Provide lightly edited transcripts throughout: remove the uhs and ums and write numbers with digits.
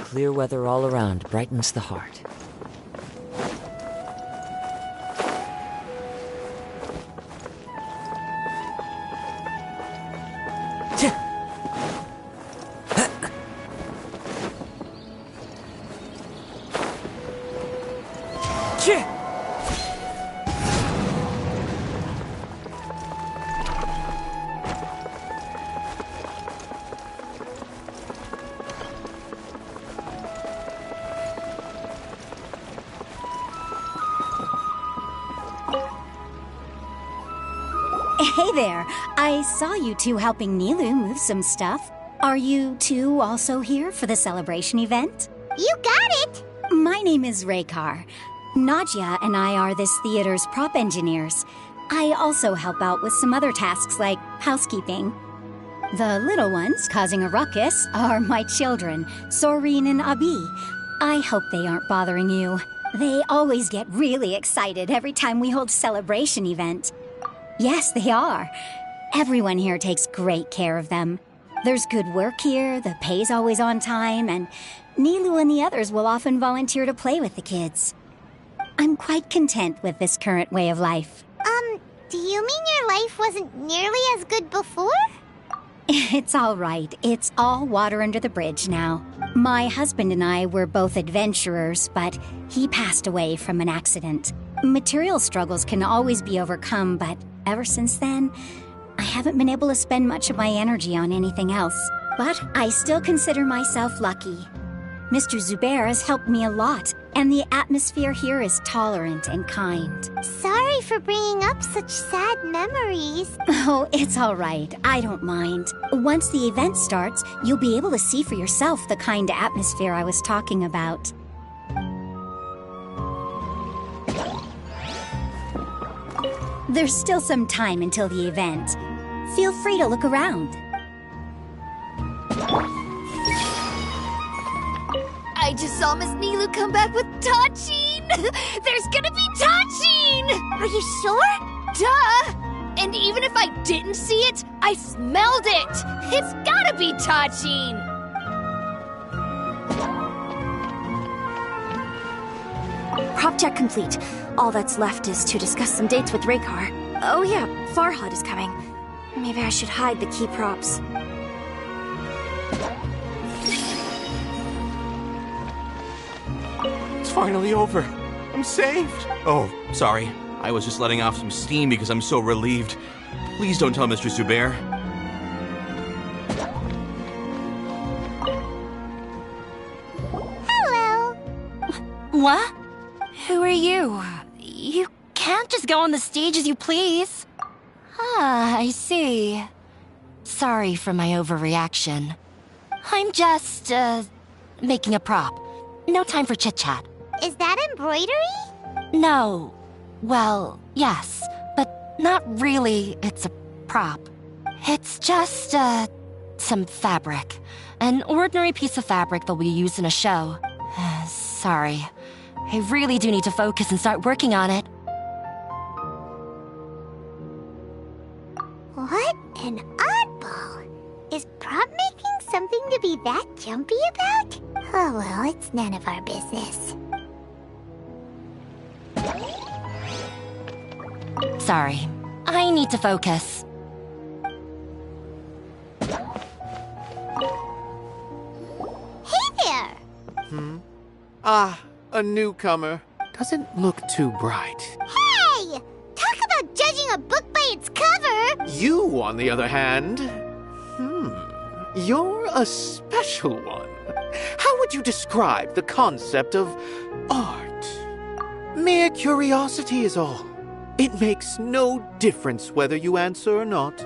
Clear weather all around brightens the heart. Hey there! I saw you two helping Nilu move some stuff. Are you two also here for the celebration event? You got it! My name is Raykar. Nadia and I are this theater's prop engineers. I also help out with some other tasks like housekeeping. The little ones causing a ruckus are my children, Soreen and Abi. I hope they aren't bothering you. They always get really excited every time we hold a celebration event. Yes, they are. Everyone here takes great care of them. There's good work here, the pay's always on time, and Nilu and the others will often volunteer to play with the kids. I'm quite content with this current way of life. Do you mean your life wasn't nearly as good before? It's all right. It's all water under the bridge now. My husband and I were both adventurers, but he passed away from an accident. Material struggles can always be overcome, but ever since then, I haven't been able to spend much of my energy on anything else. But I still consider myself lucky. Mr. Zubair has helped me a lot, and the atmosphere here is tolerant and kind. Sorry for bringing up such sad memories. Oh, it's all right. I don't mind. Once the event starts, you'll be able to see for yourself the kind of atmosphere I was talking about. There's still some time until the event. Feel free to look around. I just saw Miss Nilu come back with Tachin! There's gonna be Tachin! Are you sure? Duh! And even if I didn't see it, I smelled it! It's gotta be Tachin! Prop check complete. All that's left is to discuss some dates with Raykar. Oh yeah, Farhad is coming. Maybe I should hide the key props. It's finally over. I'm saved. Oh, sorry. I was just letting off some steam because I'm so relieved. Please don't tell Mr. Zubair. Hello. What? Who are you? You can't just go on the stage as you please. Ah, I see. Sorry for my overreaction. I'm just, making a prop. No time for chit-chat. Is that embroidery? No. Well, yes, but not really. It's a prop. It's just, some fabric. An ordinary piece of fabric that'll be used in a show. Sorry. I really do need to focus and start working on it. What an oddball. Is prop making something to be that jumpy about? Oh well, it's none of our business. Sorry. I need to focus. Hey there! A newcomer. Doesn't look too bright. Hey! Talk about judging a book by its cover! You, on the other hand, you're a special one. How would you describe the concept of art? Mere curiosity is all. It makes no difference whether you answer or not.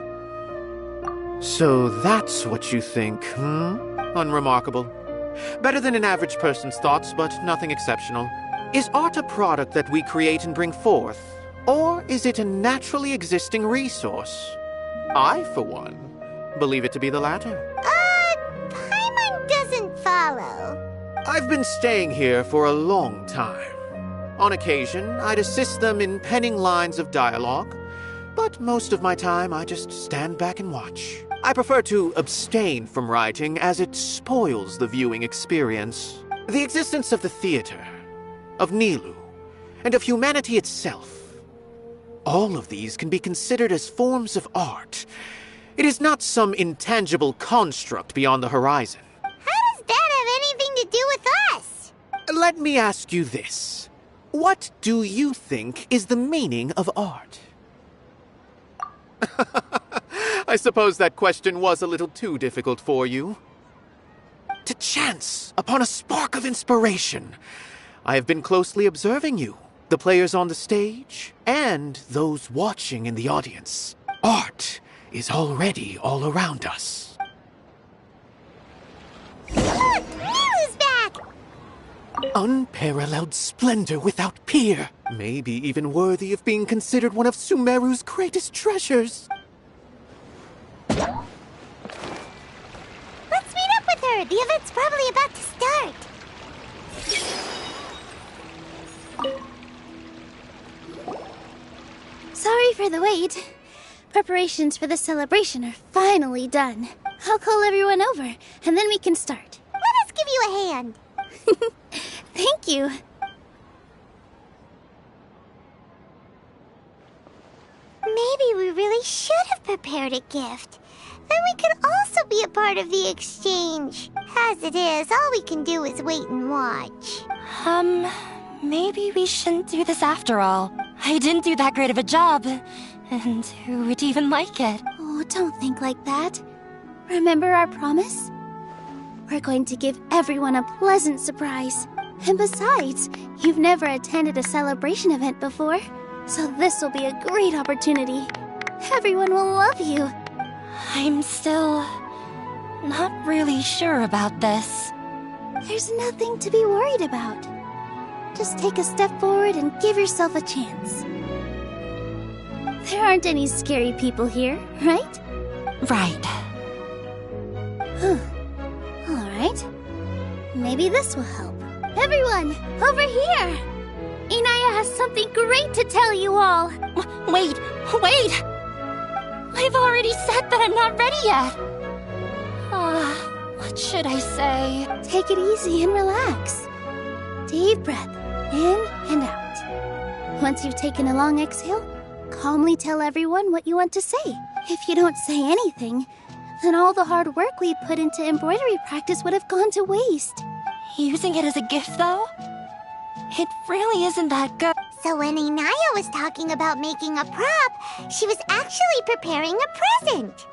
So that's what you think, Unremarkable. Better than an average person's thoughts, but nothing exceptional. Is art a product that we create and bring forth? Or is it a naturally existing resource? I, for one, believe it to be the latter. Paimon doesn't follow. I've been staying here for a long time. On occasion, I'd assist them in penning lines of dialogue, but most of my time I just stand back and watch. I prefer to abstain from writing as it spoils the viewing experience. The existence of the theater, of Nilou, and of humanity itself. All of these can be considered as forms of art. It is not some intangible construct beyond the horizon. How does that have anything to do with us? Let me ask you this. What do you think is the meaning of art? I suppose that question was a little too difficult for you. To chance upon a spark of inspiration. I have been closely observing you, the players on the stage, and those watching in the audience. Art is already all around us. Look! Nilou's back! Unparalleled splendor without peer. Maybe even worthy of being considered one of Sumeru's greatest treasures. Let's meet up with her. The event's probably about to start. Sorry for the wait. Preparations for the celebration are finally done. I'll call everyone over, and then we can start. Let us give you a hand. Thank you. Maybe we really should have prepared a gift. Then we could also be a part of the exchange. As it is, all we can do is wait and watch. Maybe we shouldn't do this after all. I didn't do that great of a job. And who would even like it? Oh, don't think like that. Remember our promise? We're going to give everyone a pleasant surprise. And besides, you've never attended a celebration event before, so this will be a great opportunity. Everyone will love you. I'm still not really sure about this. There's nothing to be worried about. Just take a step forward and give yourself a chance. There aren't any scary people here, right? Right. All right. Maybe this will help. Everyone, over here! Inaya has something great to tell you all. Wait! I've already said that I'm not ready yet. What should I say? Take it easy and relax. Deep breath, in and out. Once you've taken a long exhale, calmly tell everyone what you want to say. If you don't say anything, then all the hard work we put into embroidery practice would have gone to waste. Using it as a gift, though? It really isn't that good. So when Inaya was talking about making a prop, she was actually preparing a present.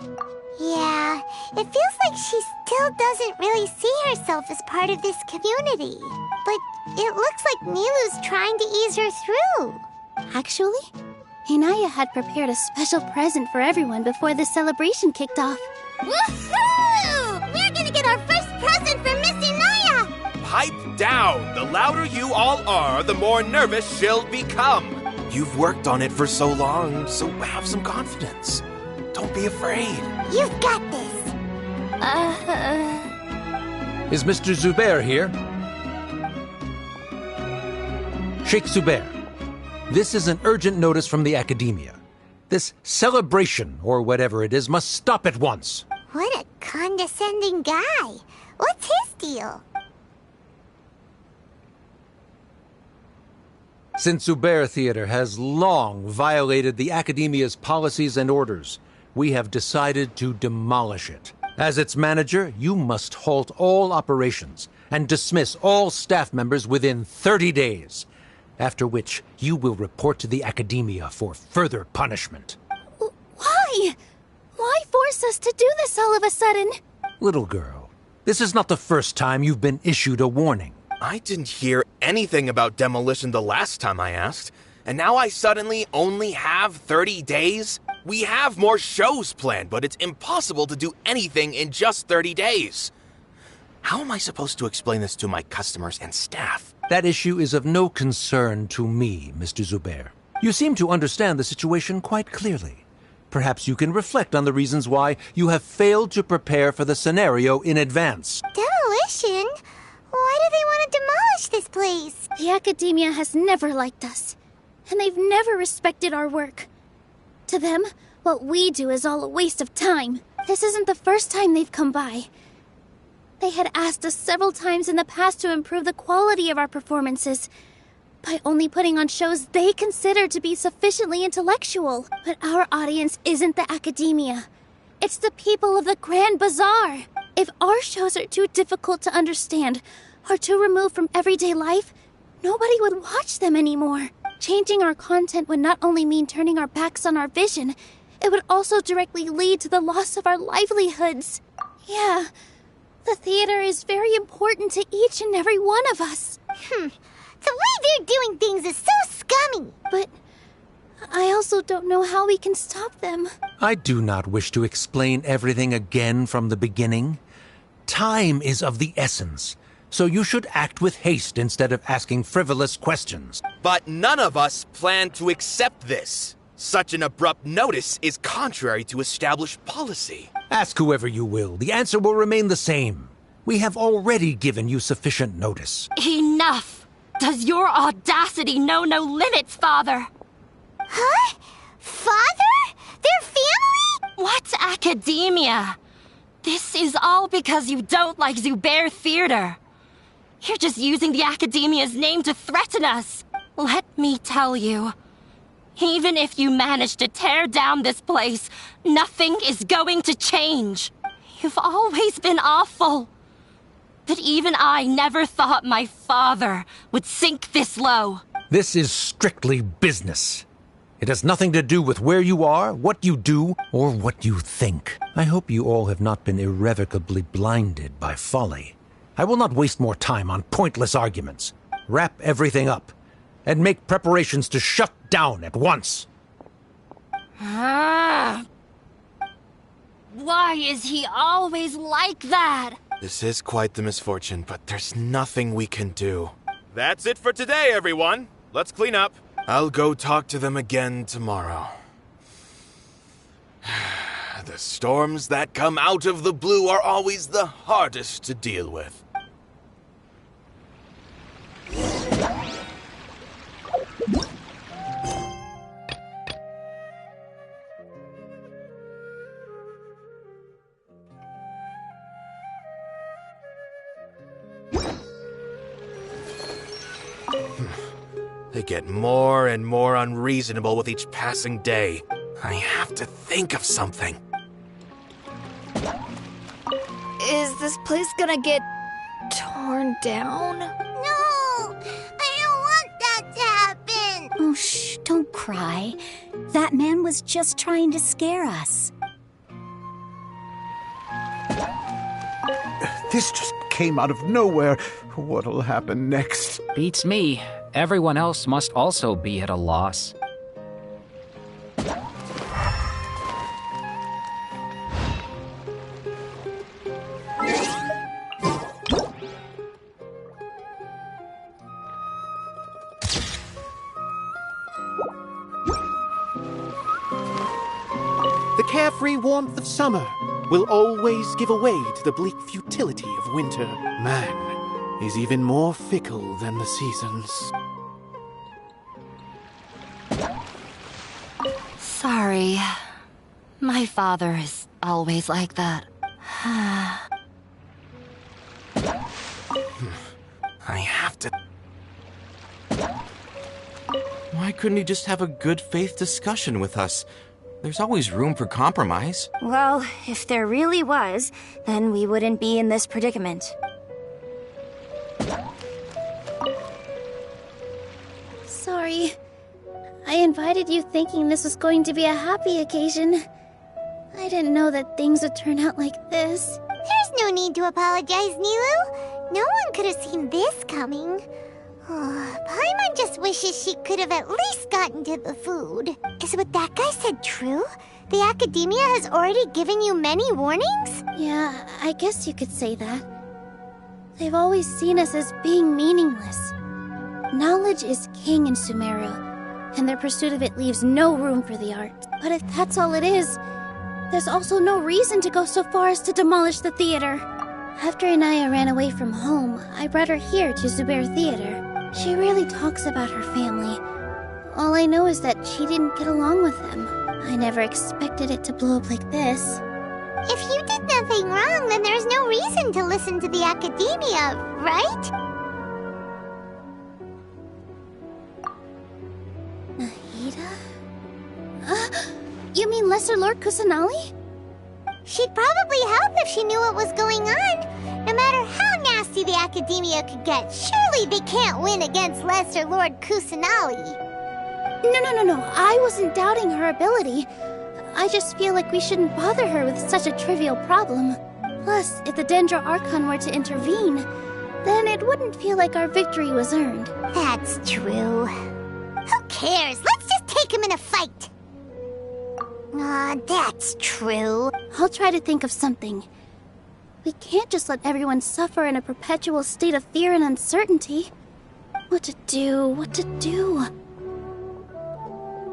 Yeah, it feels like she still doesn't really see herself as part of this community. But it looks like Nilou's trying to ease her through. Actually, Inaya had prepared a special present for everyone before the celebration kicked off. Woohoo! We're gonna get our first present from Miss Inaya! Pipe down! The louder you all are, the more nervous she'll become. You've worked on it for so long, so have some confidence. Don't be afraid. You've got this. Is Mr. Zubair here? Sheikh Zubair, this is an urgent notice from the Academia. This celebration, or whatever it is, must stop at once. What a condescending guy. What's his deal? Since Zubair Theater has long violated the Academia's policies and orders, we have decided to demolish it. As its manager, you must halt all operations and dismiss all staff members within 30 days, after which you will report to the Academia for further punishment. Why? Why force us to do this all of a sudden? Little girl, this is not the first time you've been issued a warning. I didn't hear anything about demolition the last time I asked, and now I suddenly only have 30 days? We have more shows planned, but it's impossible to do anything in just 30 days. How am I supposed to explain this to my customers and staff? That issue is of no concern to me, Mr. Zubair. You seem to understand the situation quite clearly. Perhaps you can reflect on the reasons why you have failed to prepare for the scenario in advance. Demolition? Why do they want to demolish this place? The Academia has never liked us, and they've never respected our work. To them, what we do is all a waste of time. This isn't the first time they've come by. They had asked us several times in the past to improve the quality of our performances by only putting on shows they consider to be sufficiently intellectual. But our audience isn't the academia. It's the people of the Grand Bazaar. If our shows are too difficult to understand or too removed from everyday life, nobody would watch them anymore. Changing our content would not only mean turning our backs on our vision, it would also directly lead to the loss of our livelihoods. Yeah, the theater is very important to each and every one of us. The way they're doing things is so scummy. But I also don't know how we can stop them. I do not wish to explain everything again from the beginning. Time is of the essence, so you should act with haste instead of asking frivolous questions. But none of us plan to accept this. Such an abrupt notice is contrary to established policy. Ask whoever you will. The answer will remain the same. We have already given you sufficient notice. Enough! Does your audacity know no limits, Father? Huh? Father? Their family? What academia? This is all because you don't like Zubair Theater. You're just using the academia's name to threaten us. Let me tell you, even if you manage to tear down this place, nothing is going to change. You've always been awful. But even I never thought my father would sink this low. This is strictly business. It has nothing to do with where you are, what you do, or what you think. I hope you all have not been irrevocably blinded by folly. I will not waste more time on pointless arguments. Wrap everything up, and make preparations to shut down at once. Why is he always like that? This is quite the misfortune, but there's nothing we can do. That's it for today, everyone. Let's clean up. I'll go talk to them again tomorrow. The storms that come out of the blue are always the hardest to deal with. They get more and more unreasonable with each passing day. I have to think of something. Is this place gonna get torn down? No! I don't want that to happen! Oh, shh, don't cry. That man was just trying to scare us. This just came out of nowhere. What'll happen next? Beats me. Everyone else must also be at a loss. The carefree warmth of summer will always give away to the bleak futility of winter. Man is even more fickle than the seasons. Sorry. My father is always like that. I have to... Why couldn't he just have a good faith discussion with us? There's always room for compromise. Well, if there really was, then we wouldn't be in this predicament. Sorry. I invited you thinking this was going to be a happy occasion. I didn't know that things would turn out like this. There's no need to apologize, Nilu. No one could have seen this coming. Paimon just wishes she could have at least gotten to the food. Is what that guy said true? The academia has already given you many warnings? Yeah, I guess you could say that. They've always seen us as being meaningless. Knowledge is king in Sumeru, and their pursuit of it leaves no room for the arts. But if that's all it is, there's also no reason to go so far as to demolish the theater. After Anaya ran away from home, I brought her here to Zubair Theater. She rarely talks about her family. All I know is that she didn't get along with them. I never expected it to blow up like this. If you did nothing wrong, then there's no reason to listen to the academia, right? Nahida? You mean Lesser Lord Kusanali? She'd probably help if she knew what was going on. No matter how nasty the academia could get, surely they can't win against Lesser Lord Kusanali. No. I wasn't doubting her ability. I just feel like we shouldn't bother her with such a trivial problem. Plus, if the Dendro Archon were to intervene, then it wouldn't feel like our victory was earned. That's true. Who cares? Let's just take him in a fight. That's true. I'll try to think of something. We can't just let everyone suffer in a perpetual state of fear and uncertainty. What to do?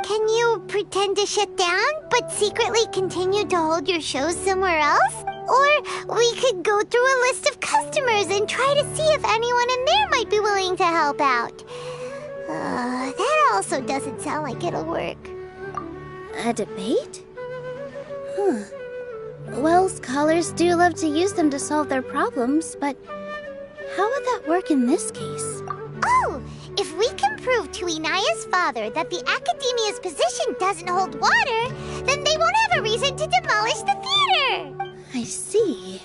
Can you pretend to shut down, but secretly continue to hold your shows somewhere else? Or we could go through a list of customers and try to see if anyone in there might be willing to help out. That also doesn't sound like it'll work. A debate? Huh. Well, scholars do love to use them to solve their problems, but how would that work in this case? Oh! If we can prove to Inaya's father that the Academia's position doesn't hold water, then they won't have a reason to demolish the theater! I see.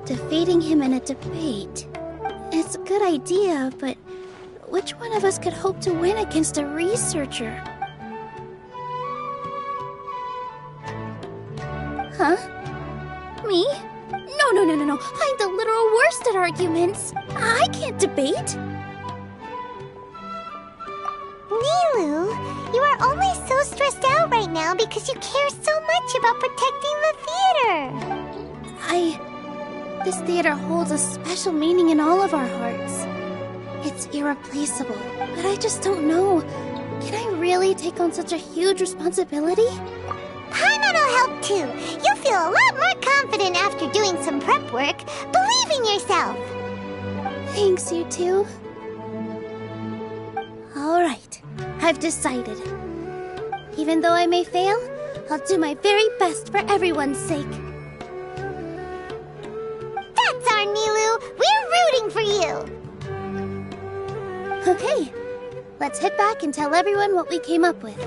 Defeating him in a debate. It's a good idea, but which one of us could hope to win against a researcher? Huh? Me? No. I'm the literal worst at arguments. I can't debate. Nilu, you are only so stressed out right now because you care so much about protecting the theater. This theater holds a special meaning in all of our hearts. It's irreplaceable, but I just don't know. Can I really take on such a huge responsibility? Paimon'll help too. You'll feel a lot more confident after doing some prep work. Believe in yourself. Thanks, you two. Alright, I've decided. Even though I may fail, I'll do my very best for everyone's sake. That's our Nilu! We're rooting for you! Okay, let's head back and tell everyone what we came up with.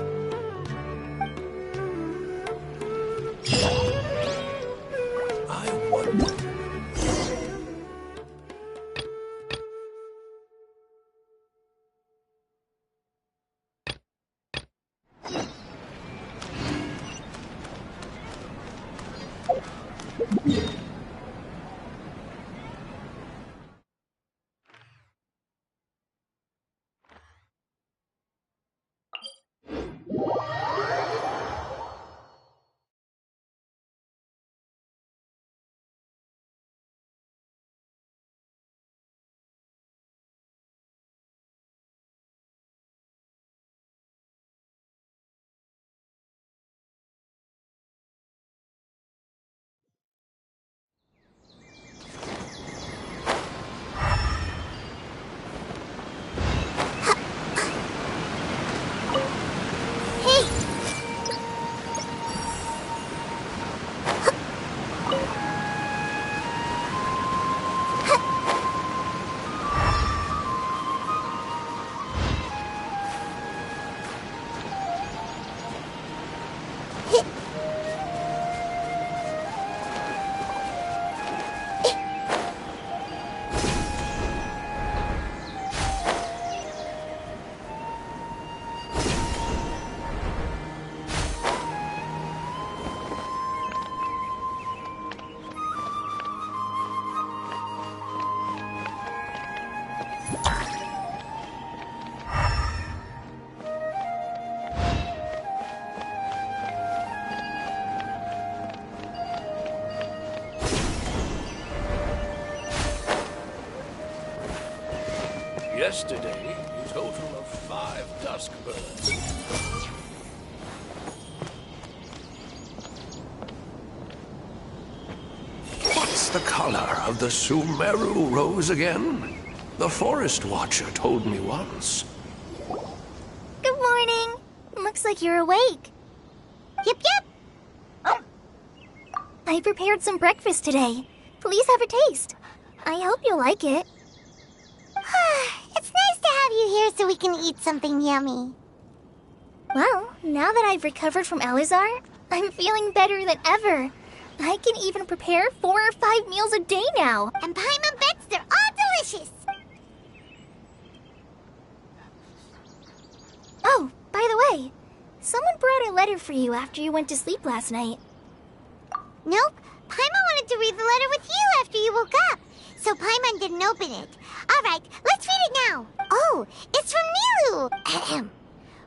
I wonder. Yesterday, a total of 5 dusk birds. What's the color of the Sumeru rose again? The Forest Watcher told me once. Good morning. Looks like you're awake. Yep. I prepared some breakfast today. Please have a taste. I hope you'll like it. It's nice to have you here so we can eat something yummy. Well, now that I've recovered from Elazar, I'm feeling better than ever. I can even prepare 4 or 5 meals a day now. And Paimon bets they're all delicious. Oh, by the way, someone brought a letter for you after you went to sleep last night. Nope. Paimon wanted to read the letter with you after you woke up, so Paimon didn't open it. All right, let's read it now. Oh, it's from Nilu. Ahem.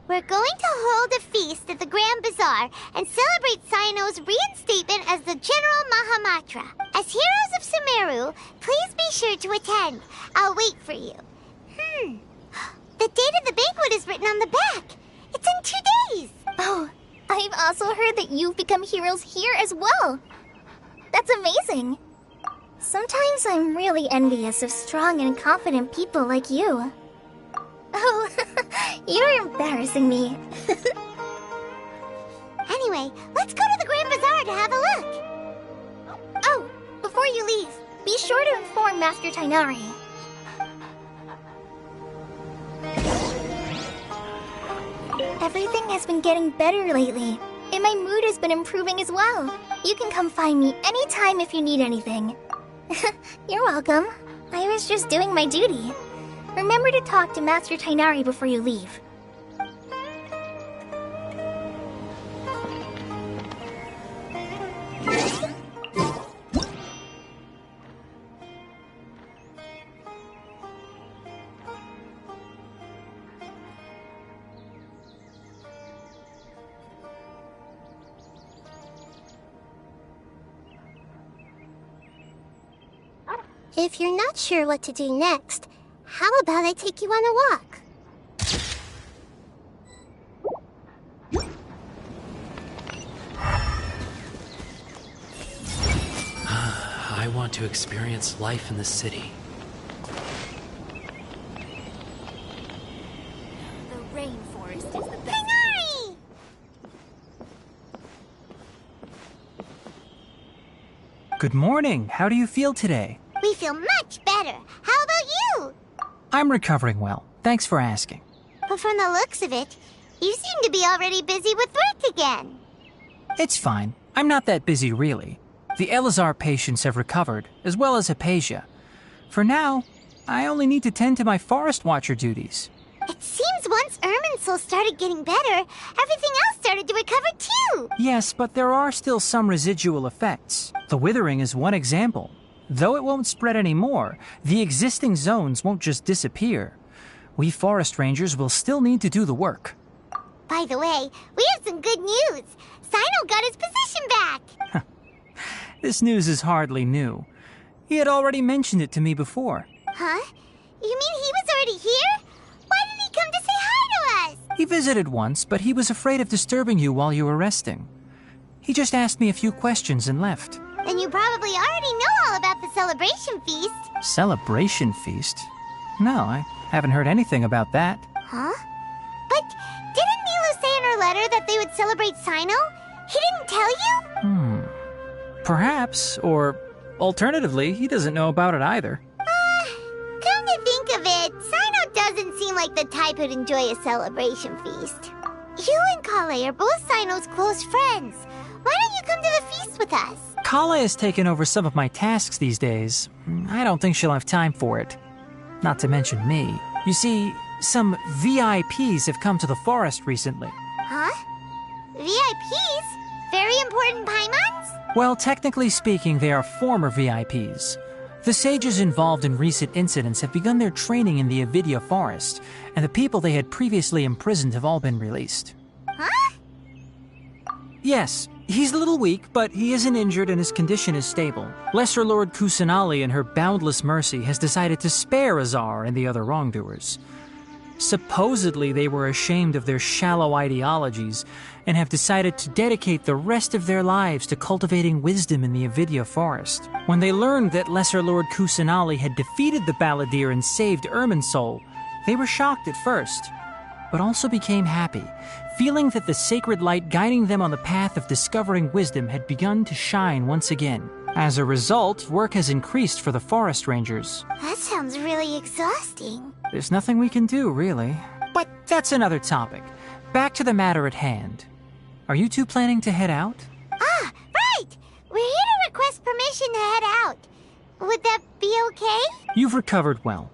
We're going to hold a feast at the Grand Bazaar and celebrate Cyno's reinstatement as the General Mahamatra. As heroes of Sumeru, please be sure to attend. I'll wait for you. The date of the banquet is written on the back. It's in 2 days. Oh, I've also heard that you've become heroes here as well. That's amazing. Sometimes I'm really envious of strong and confident people like you. Oh, you're embarrassing me. Anyway, let's go to the Grand Bazaar to have a look. Oh, before you leave, be sure to inform Master Tainari. Everything has been getting better lately, and my mood has been improving as well. You can come find me anytime if you need anything. You're welcome. I was just doing my duty. Remember to talk to Master Tainari before you leave. If you're not sure what to do next, how about I take you on a walk? I want to experience life in the city. The rainforest is the best. Tainari! Good morning. How do you feel today? We feel much better. How about you? I'm recovering well. Thanks for asking. But from the looks of it, you seem to be already busy with work again. It's fine. I'm not that busy, really. The Elazar patients have recovered, as well as Hypatia. For now, I only need to tend to my Forest Watcher duties. It seems once Irminsul started getting better, everything else started to recover too. Yes, but there are still some residual effects. The withering is one example. Though it won't spread anymore, the existing zones won't just disappear. We forest rangers will still need to do the work. By the way, we have some good news. Cyno got his position back. This news is hardly new. He had already mentioned it to me before. Huh? You mean he was already here? Why didn't he come to say hi to us? He visited once, but he was afraid of disturbing you while you were resting. He just asked me a few questions and left. Then you probably already know all about the celebration feast. Celebration feast? No, I haven't heard anything about that. Huh? But didn't Nilu say in her letter that they would celebrate Cyno? He didn't tell you? Perhaps, or alternatively, he doesn't know about it either. Come to think of it, Cyno doesn't seem like the type who'd enjoy a celebration feast. You and Kale are both Cyno's close friends. Why don't you come to the feast with us? Kale has taken over some of my tasks these days. I don't think she'll have time for it. Not to mention me. You see, some VIPs have come to the forest recently. Huh? VIPs? Very important Paimons? Well, technically speaking, they are former VIPs. The sages involved in recent incidents have begun their training in the Avidya forest, and the people they had previously imprisoned have all been released. Huh? Yes, he's a little weak, but he isn't injured and his condition is stable. Lesser Lord Kusanali, in her boundless mercy, has decided to spare Azar and the other wrongdoers. Supposedly, they were ashamed of their shallow ideologies and have decided to dedicate the rest of their lives to cultivating wisdom in the Avidya forest. When they learned that Lesser Lord Kusanali had defeated the Balladeer and saved Irminsul, they were shocked at first. but also became happy, feeling that the sacred light guiding them on the path of discovering wisdom had begun to shine once again. As a result, work has increased for the forest rangers. That sounds really exhausting. There's nothing we can do, really. But that's another topic. Back to the matter at hand. Are you two planning to head out? Ah, right! We're here to request permission to head out. Would that be okay? You've recovered well.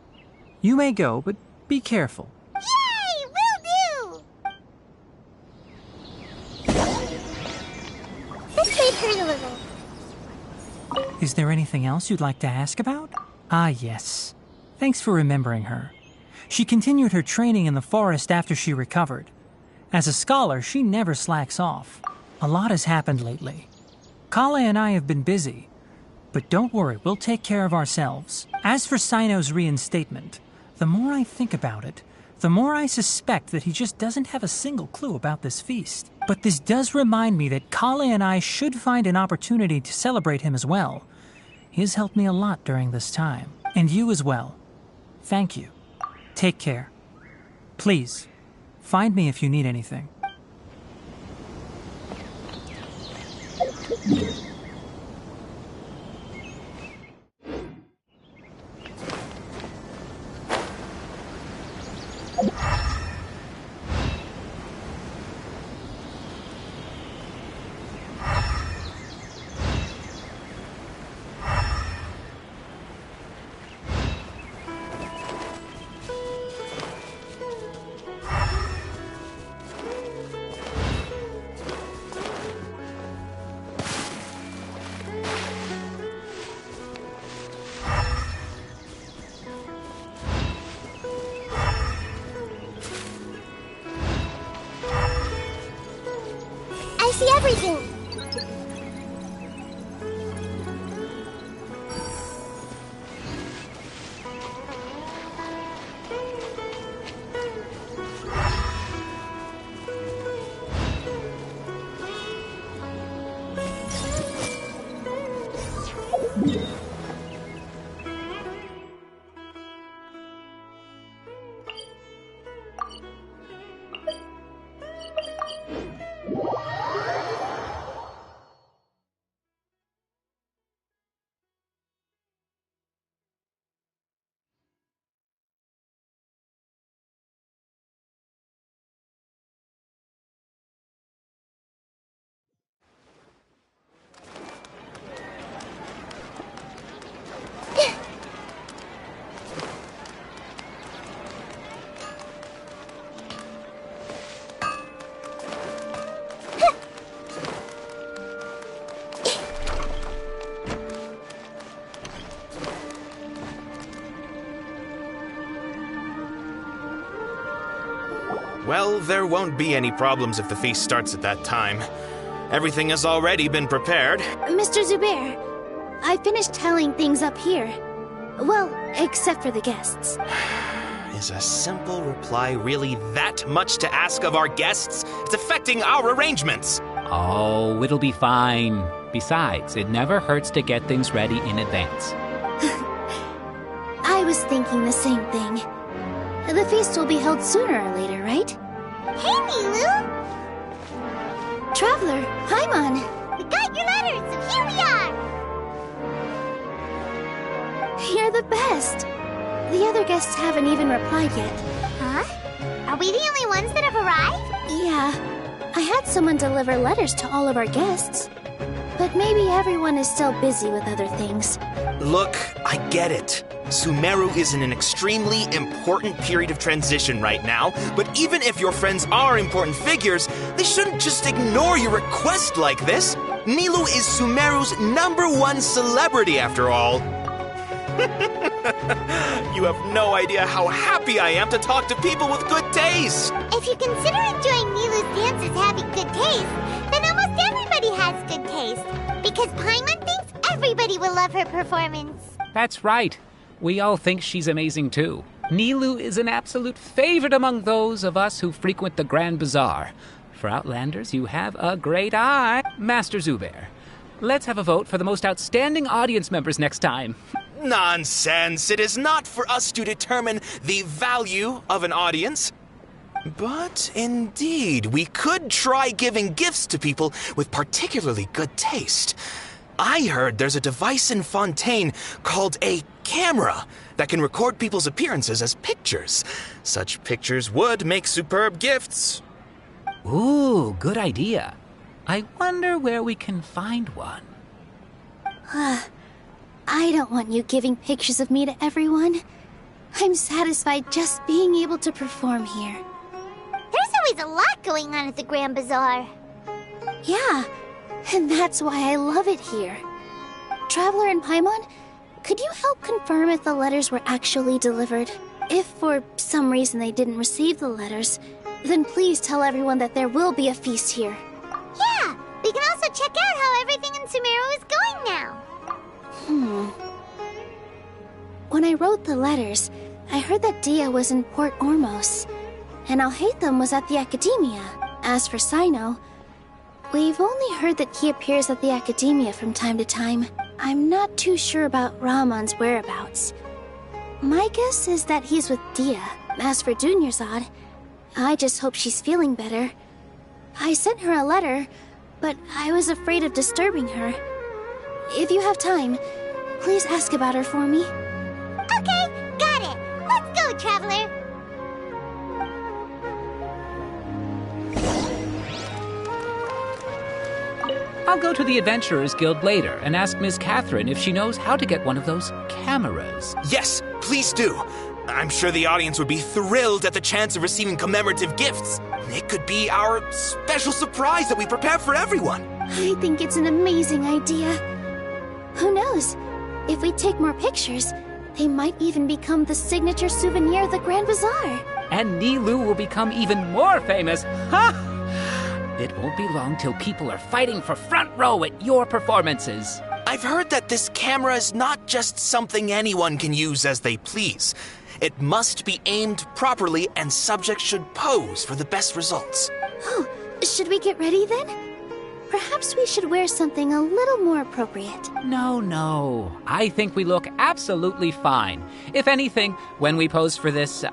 You may go, but be careful. Yay! Will do! This may hurt a little. Is there anything else you'd like to ask about? Ah, yes. Thanks for remembering her. She continued her training in the forest after she recovered. As a scholar, she never slacks off. A lot has happened lately. Kale and I have been busy. But don't worry, we'll take care of ourselves. As for Sino's reinstatement, the more I think about it, the more I suspect that he just doesn't have a single clue about this feast. But this does remind me that Kale and I should find an opportunity to celebrate him as well. He has helped me a lot during this time. And you as well. Thank you. Take care. Please, find me if you need anything. I see everything. Well, there won't be any problems if the feast starts at that time. Everything has already been prepared. Mr. Zubair, I finished tallying things up here. Well, except for the guests. Is a simple reply really that much to ask of our guests? It's affecting our arrangements. Oh, it'll be fine. Besides, it never hurts to get things ready in advance. I was thinking the same thing. The feast will be held sooner or later, right? Hey, Nilu! Traveler, Paimon! We got your letters, so here we are! You're the best! The other guests haven't even replied yet. Huh? Are we the only ones that have arrived? Yeah. I had someone deliver letters to all of our guests. But maybe everyone is still busy with other things. Look, I get it. Sumeru is in an extremely important period of transition right now, but even if your friends are important figures, they shouldn't just ignore your request like this. Nilu is Sumeru's #1 celebrity after all. You have no idea how happy I am to talk to people with good taste. If you consider enjoying Nilu's dances having good taste, then almost everybody has good taste. Because Paimon thinks everybody will love her performance. That's right. We all think she's amazing too. Nilu is an absolute favorite among those of us who frequent the Grand Bazaar. For Outlanders, you have a great eye. Master Zubair, let's have a vote for the most outstanding audience members next time. Nonsense! It is not for us to determine the value of an audience. But indeed, we could try giving gifts to people with particularly good taste. I heard there's a device in Fontaine called a camera that can record people's appearances as pictures. Such pictures would make superb gifts. Ooh, good idea. I wonder where we can find one. I don't want you giving pictures of me to everyone. I'm satisfied just being able to perform here. There's always a lot going on at the Grand Bazaar. Yeah, and that's why I love it here. Traveler and Paimon, could you help confirm if the letters were actually delivered? If for some reason they didn't receive the letters, then please tell everyone that there will be a feast here. Yeah, we can also check out how everything in Sumeru is going now. When I wrote the letters, I heard that Dia was in Port Ormos, and Alhaitham was at the Academia. As for Sino, we've only heard that he appears at the Academia from time to time. I'm not too sure about Rahman's whereabouts. My guess is that he's with Dia. As for Dunyarzad, I just hope she's feeling better. I sent her a letter, but I was afraid of disturbing her. If you have time, please ask about her for me. Okay, got it. Let's go, Traveler. I'll go to the Adventurers Guild later and ask Miss Catherine if she knows how to get one of those cameras. Yes, please do. I'm sure the audience would be thrilled at the chance of receiving commemorative gifts. It could be our special surprise that we prepare for everyone. I think it's an amazing idea. Who knows? If we take more pictures, they might even become the signature souvenir of the Grand Bazaar. And Nilou will become even more famous. Ha! It won't be long till people are fighting for front row at your performances. I've heard that this camera is not just something anyone can use as they please. It must be aimed properly, and subjects should pose for the best results. Oh, should we get ready then? Perhaps we should wear something a little more appropriate. No. I think we look absolutely fine. If anything, when we pose for this,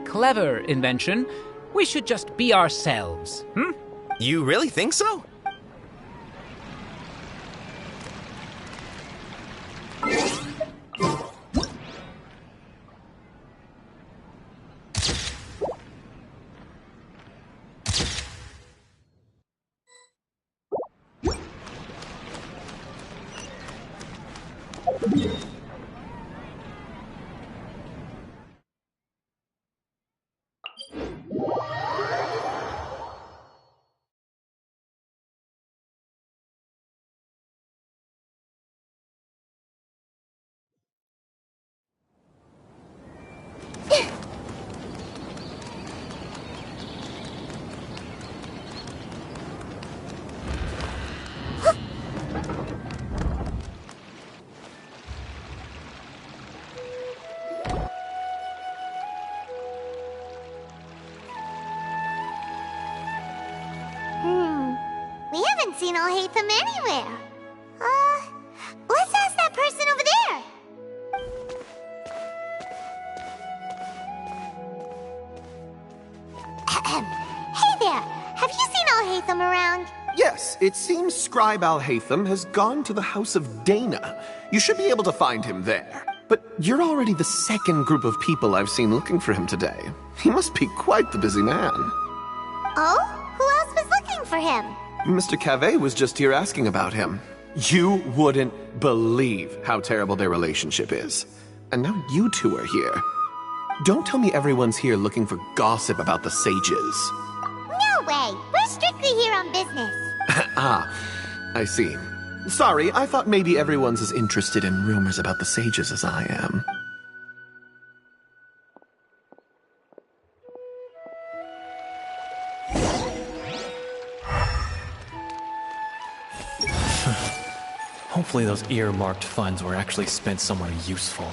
clever invention, we should just be ourselves. You really think so? We haven't seen Alhaitham anywhere. Let's ask that person over there. Hey there, have you seen Alhaitham around? Yes, it seems Scribe Alhaitham has gone to the House of Dana. You should be able to find him there. But you're already the second group of people I've seen looking for him today. He must be quite the busy man. Oh? Who else was looking for him? Mr. Cavey was just here asking about him. You wouldn't believe how terrible their relationship is. And now you two are here. Don't tell me everyone's here looking for gossip about the sages. No way! We're strictly here on business. I see. Sorry, I thought maybe everyone's as interested in rumors about the sages as I am. Hopefully those earmarked funds were actually spent somewhere useful.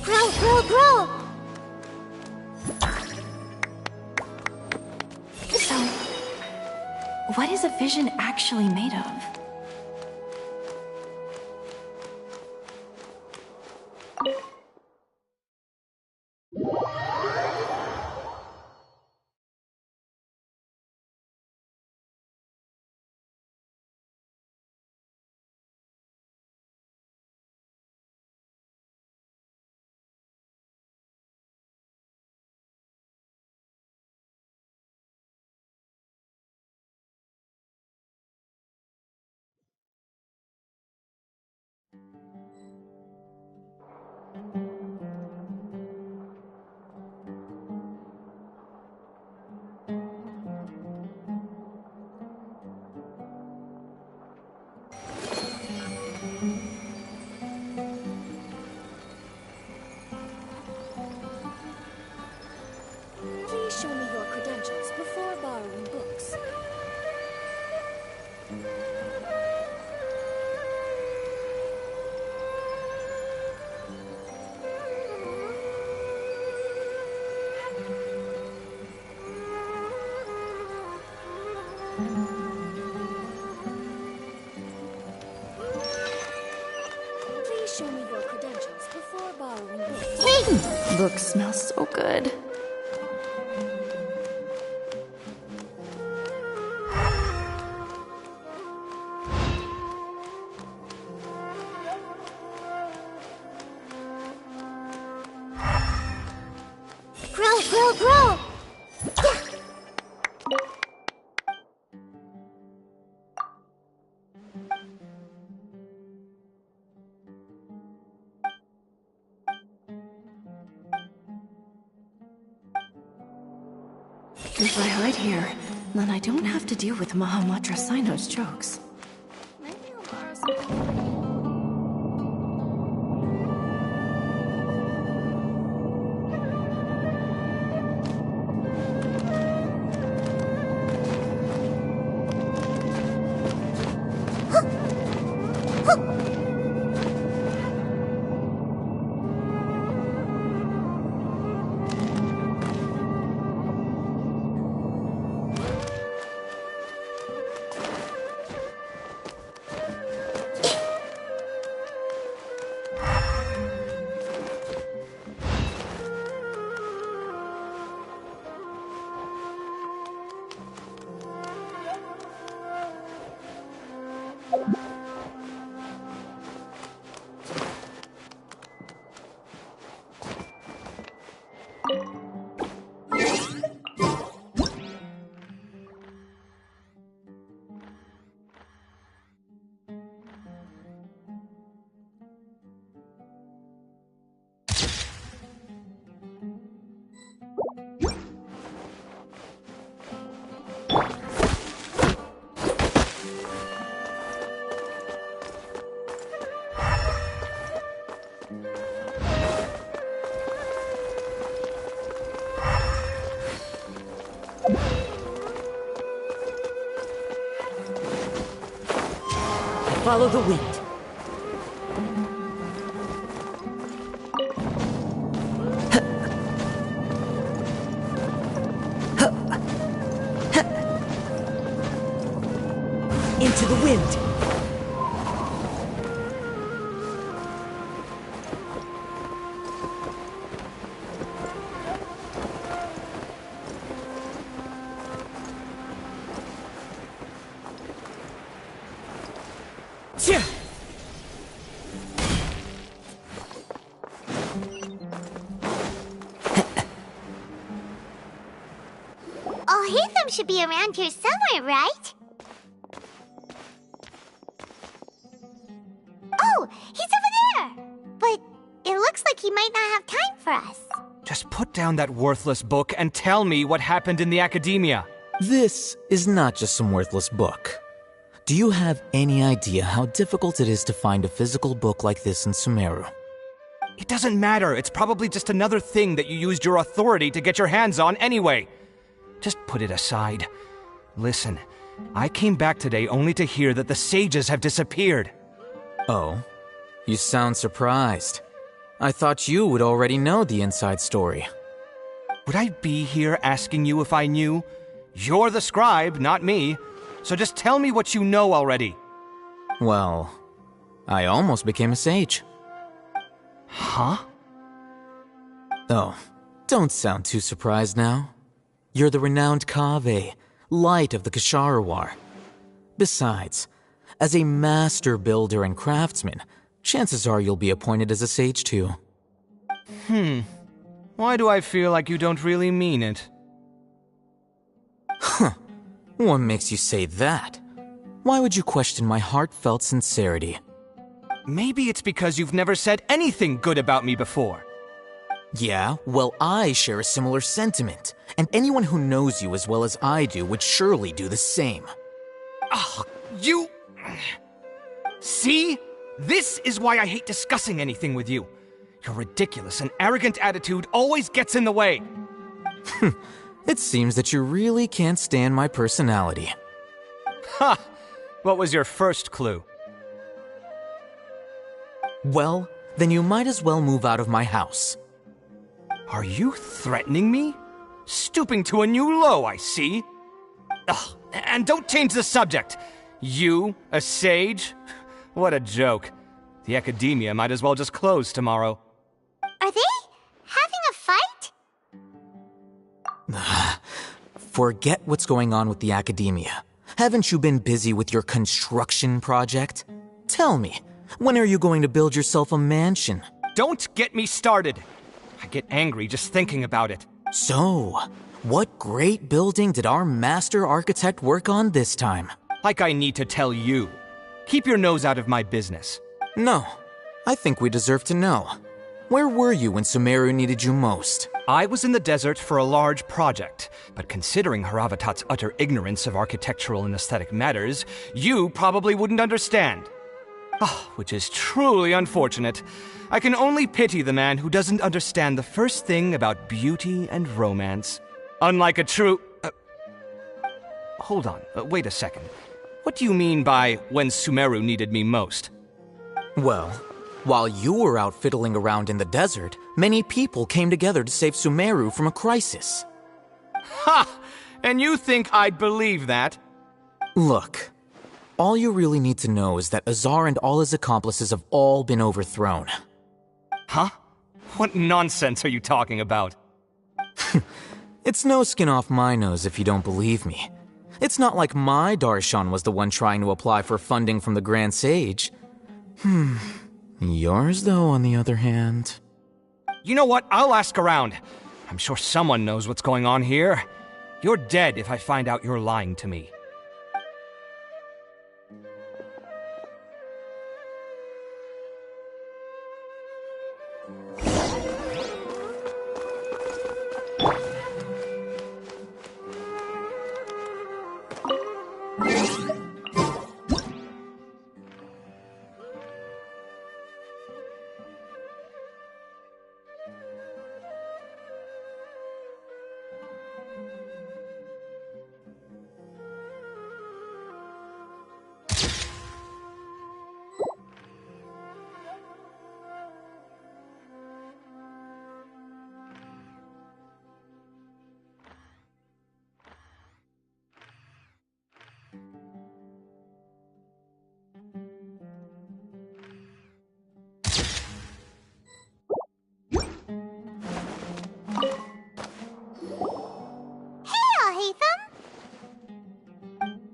Grow! What is a vision actually made of? Please show me your credentials before borrowing books. Please show me your credentials before borrowing books. Books smell so good. Grow, grow, grow! If I hide here, then I don't have to deal with Mahamudra Sino's jokes. Maybe I'll borrow some. Follow the wind. Into the wind. Alhaitham should be around here somewhere, right? Oh, he's over there! But it looks like he might not have time for us. Just put down that worthless book and tell me what happened in the academia. This is not just some worthless book. Do you have any idea how difficult it is to find a physical book like this in Sumeru? It doesn't matter. It's probably just another thing that you used your authority to get your hands on anyway. Just put it aside. Listen, I came back today only to hear that the sages have disappeared. Oh, you sound surprised. I thought you would already know the inside story. Would I be here asking you if I knew? You're the scribe, not me. so just tell me what you know already. Well, I almost became a sage. Huh? Oh, don't sound too surprised now. You're the renowned Kaveh, light of the Ksharawar. Besides, as a master builder and craftsman, chances are you'll be appointed as a sage too. Why do I feel like you don't really mean it? Huh. What makes you say that? Why would you question my heartfelt sincerity? Maybe it's because you've never said anything good about me before. Yeah, well, I share a similar sentiment, and anyone who knows you as well as I do would surely do the same. Oh, you... See? This is why I hate discussing anything with you. Your ridiculous and arrogant attitude always gets in the way. It seems that you really can't stand my personality. Ha! What was your first clue? Well, then you might as well move out of my house. Are you threatening me? Stooping to a new low, I see. Ugh, and don't change the subject. You, a sage? What a joke. The academia might as well just close tomorrow. Are they having a fight? Forget what's going on with the academia. Haven't you been busy with your construction project? Tell me, when are you going to build yourself a mansion? Don't get me started. I get angry just thinking about it. So, what great building did our master architect work on this time? Like I need to tell you. Keep your nose out of my business. No, I think we deserve to know. Where were you when Sumeru needed you most? I was in the desert for a large project, but considering Haravatat's utter ignorance of architectural and aesthetic matters, you probably wouldn't understand. Oh, which is truly unfortunate. I can only pity the man who doesn't understand the first thing about beauty and romance. Unlike a true... Hold on, wait a second. What do you mean by when Sumeru needed me most? Well, while you were out fiddling around in the desert, many people came together to save Sumeru from a crisis. Ha! And you think I'd believe that? Look, all you really need to know is that Azar and all his accomplices have all been overthrown. Huh? What nonsense are you talking about? It's no skin off my nose if you don't believe me. It's not like my Darshan was the one trying to apply for funding from the Grand Sage. Yours, though, on the other hand... You know what? I'll ask around. I'm sure someone knows what's going on here. You're dead if I find out you're lying to me.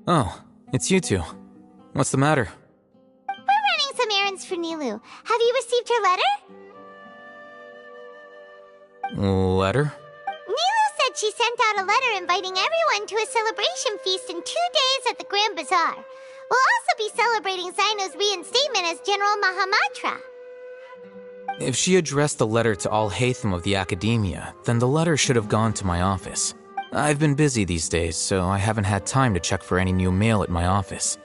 Oh, it's you two. What's the matter? We're running some errands for Nilou. Have you received her letter? Letter? Nilou said she sent out a letter inviting everyone to a celebration feast in 2 days at the Grand Bazaar. We'll also be celebrating Zaino's reinstatement as General Mahamatra. If she addressed the letter to all Hatham of the Academia, then the letter should have gone to my office. I've been busy these days, so I haven't had time to check for any new mail at my office.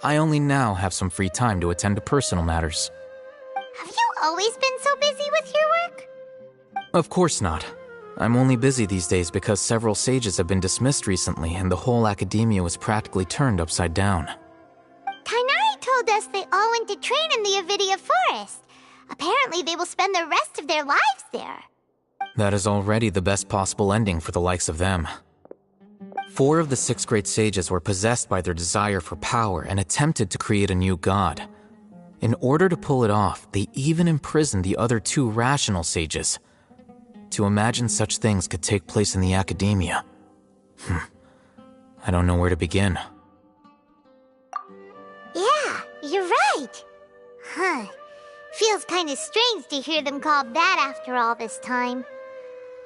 I only now have some free time to attend to personal matters. Have you always been so busy with your work? Of course not. I'm only busy these days because several sages have been dismissed recently and the whole academia was practically turned upside down. Kainari told us they all went to train in the Avidia Forest. Apparently they will spend the rest of their lives there. That is already the best possible ending for the likes of them. 4 of the 6 great sages were possessed by their desire for power and attempted to create a new god. In order to pull it off, they even imprisoned the other 2 rational sages. To imagine such things could take place in the academia. I don't know where to begin. Yeah, you're right. Huh. Feels kind of strange to hear them called that after all this time.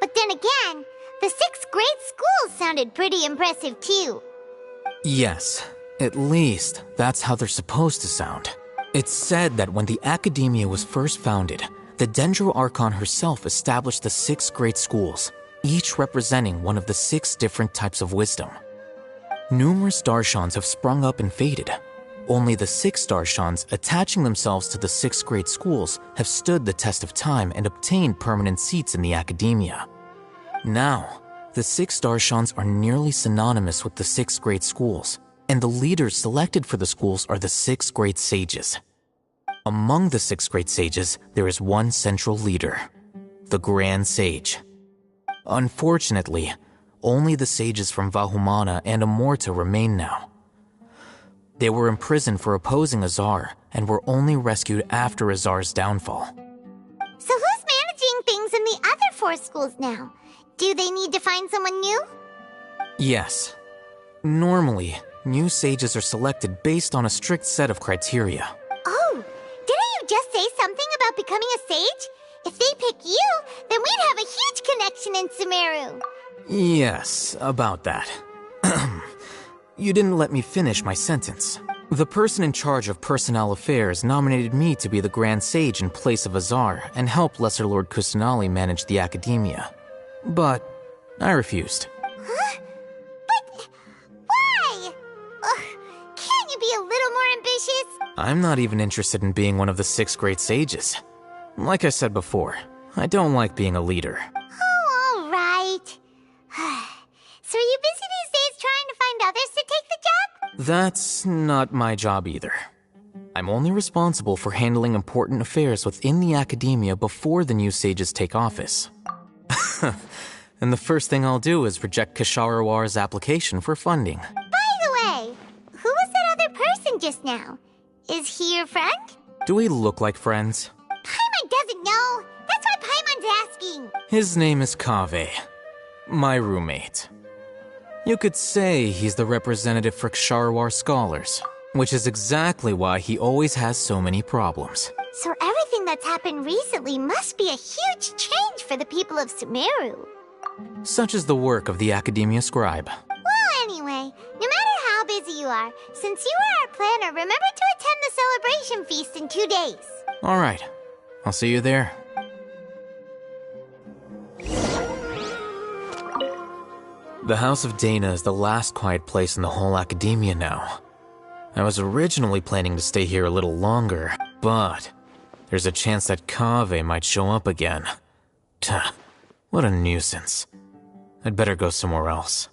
But then again, the 6 great schools sounded pretty impressive too. Yes, at least that's how they're supposed to sound. It's said that when the academia was first founded, the Dendro Archon herself established the 6 great schools, each representing one of the 6 different types of wisdom. Numerous Darshans have sprung up and faded. Only the 6 Darshans attaching themselves to the 6 great schools have stood the test of time and obtained permanent seats in the academia. Now, the 6 Darshans are nearly synonymous with the 6 great schools, and the leaders selected for the schools are the 6 great sages. Among the 6 great sages, there is one central leader, the Grand Sage. Unfortunately, only the sages from Vahumana and Amorta remain now. They were imprisoned for opposing Azar and were only rescued after Azar's downfall. So who's managing things in the other 4 schools now? Do they need to find someone new? Yes. Normally, new sages are selected based on a strict set of criteria. Oh, didn't you just say something about becoming a sage? If they pick you, then we'd have a huge connection in Sumeru. Yes, about that. You didn't let me finish my sentence. The person in charge of personnel affairs nominated me to be the Grand Sage in place of Azar and help Lesser Lord Kusanali manage the academia. But I refused. Huh? But why? Can't you be a little more ambitious? I'm not even interested in being one of the 6 great sages. Like I said before, I don't like being a leader. Oh, all right. So are you busy these days trying to find others to take the job? That's not my job either. I'm only responsible for handling important affairs within the academia before the new sages take office. And the first thing I'll do is reject Kasharawar's application for funding. By the way, who was that other person just now? Is he your friend? Do we look like friends? Paimon doesn't know. That's why Paimon's asking. His name is Kaveh, my roommate. You could say he's the representative for Ksharawar scholars, which is exactly why he always has so many problems. So everything that's happened recently must be a huge change for the people of Sumeru. Such is the work of the Academia Scribe. Well, anyway, no matter how busy you are, since you are our planner, remember to attend the celebration feast in 2 days. All right, I'll see you there. The House of Dana is the last quiet place in the whole academia now. I was originally planning to stay here a little longer, but there's a chance that Kaveh might show up again. Tuh, what a nuisance. I'd better go somewhere else.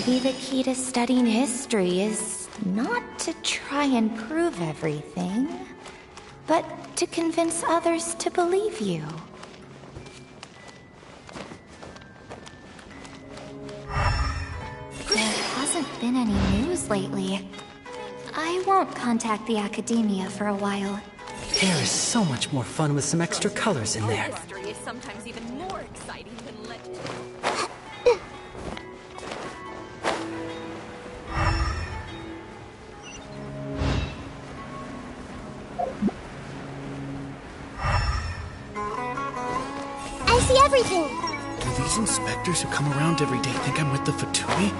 Maybe the key to studying history is not to try and prove everything, but to convince others to believe you. There hasn't been any news lately. I won't contact the academia for a while. There is so much more fun with some extra colors in there. History is sometimes even more exciting than legend. I see everything. Do these inspectors who come around every day think I'm with the Fatui?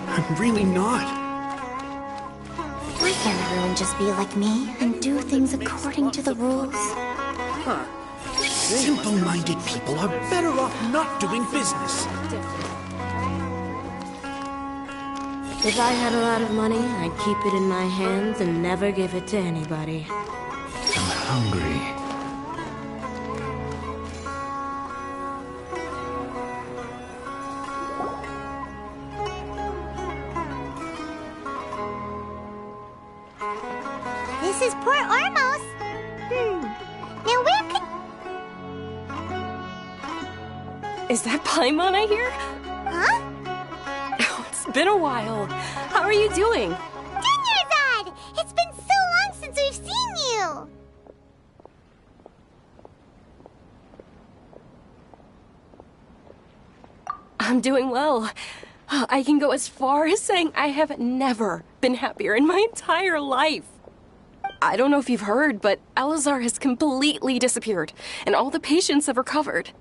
I'm really not. Why can't everyone just be like me and do things according to the rules? Huh. Simple-minded people are better off not doing business. If I had a lot of money, I'd keep it in my hands and never give it to anybody. I'm hungry. This is Port Ormos. Now where could... Is that Paimon I hear? Huh? Oh, it's been a while. How are you doing? Dunyarzad! It's been so long since we've seen you! I'm doing well. I can go as far as saying I have never been happier in my entire life. I don't know if you've heard, but Elazar has completely disappeared, and all the patients have recovered.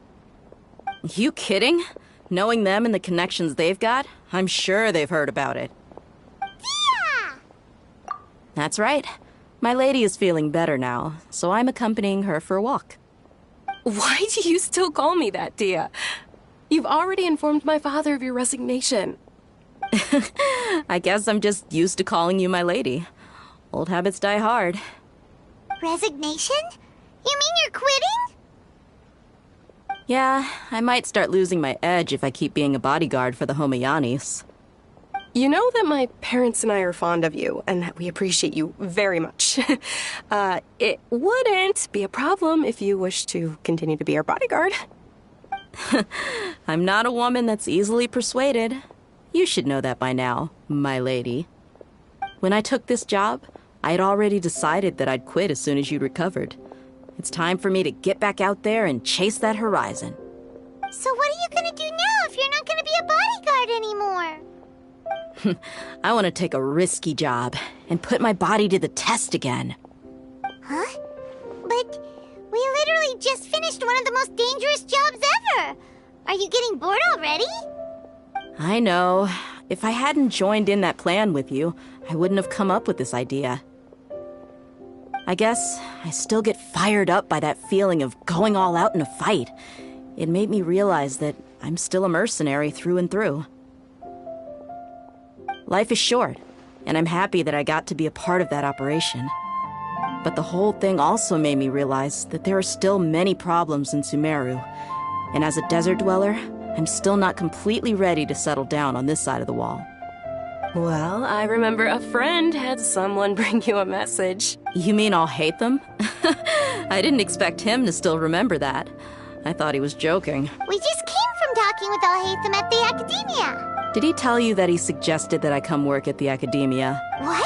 You kidding? Knowing them and the connections they've got, I'm sure they've heard about it. Yeah! That's right. My lady is feeling better now, so I'm accompanying her for a walk. Why do you still call me that, Dia? You've already informed my father of your resignation. I guess I'm just used to calling you my lady. Old habits die hard. Resignation? You mean you're quitting? Yeah, I might start losing my edge if I keep being a bodyguard for the Homayanis. You know that my parents and I are fond of you, and that we appreciate you very much. It wouldn't be a problem if you wish to continue to be our bodyguard. I'm not a woman that's easily persuaded. You should know that by now, my lady. When I took this job, I had already decided that I'd quit as soon as you'd recovered. It's time for me to get back out there and chase that horizon. So what are you gonna do now if you're not gonna be a bodyguard anymore? I want to take a risky job and put my body to the test again. Huh? But we literally just finished one of the most dangerous jobs ever! Are you getting bored already? I know. If I hadn't joined in that plan with you, I wouldn't have come up with this idea. I guess I still get fired up by that feeling of going all out in a fight. It made me realize that I'm still a mercenary through and through. Life is short, and I'm happy that I got to be a part of that operation. But the whole thing also made me realize that there are still many problems in Sumeru, and as a desert dweller, I'm still not completely ready to settle down on this side of the wall. Well, I remember a friend had someone bring you a message. You mean I'll hate them? I didn't expect him to still remember that. I thought he was joking. We just came from talking with Alhaitham at the Academia. Did he tell you that he suggested that I come work at the Academia? What?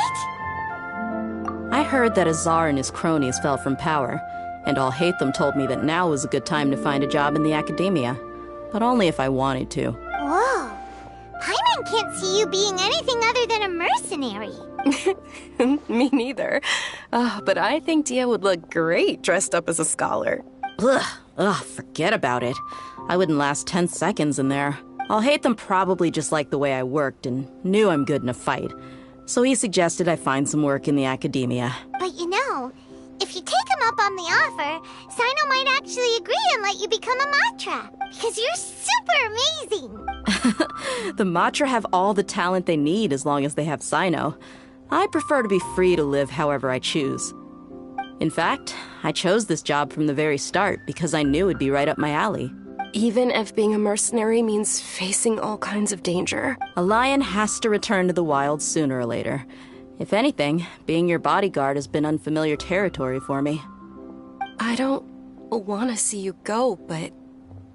I heard that Azar and his cronies fell from power, and Alhaitham told me that now was a good time to find a job in the Academia. But only if I wanted to. Whoa. Paimon can't see you being anything other than a mercenary. Me neither. But I think Dia would look great dressed up as a scholar. Ugh, forget about it. I wouldn't last 10 seconds in there. Alhaitham probably just liked the way I worked and knew I'm good in a fight. So he suggested I find some work in the Academia. But you know, if you take him up on the offer, Sino might actually agree and let you become a Matra. Because you're super amazing. The Matra have all the talent they need as long as they have Sino. I prefer to be free to live however I choose. In fact, I chose this job from the very start because I knew it'd be right up my alley. Even if being a mercenary means facing all kinds of danger. A lion has to return to the wild sooner or later. If anything, being your bodyguard has been unfamiliar territory for me. I don't want to see you go, but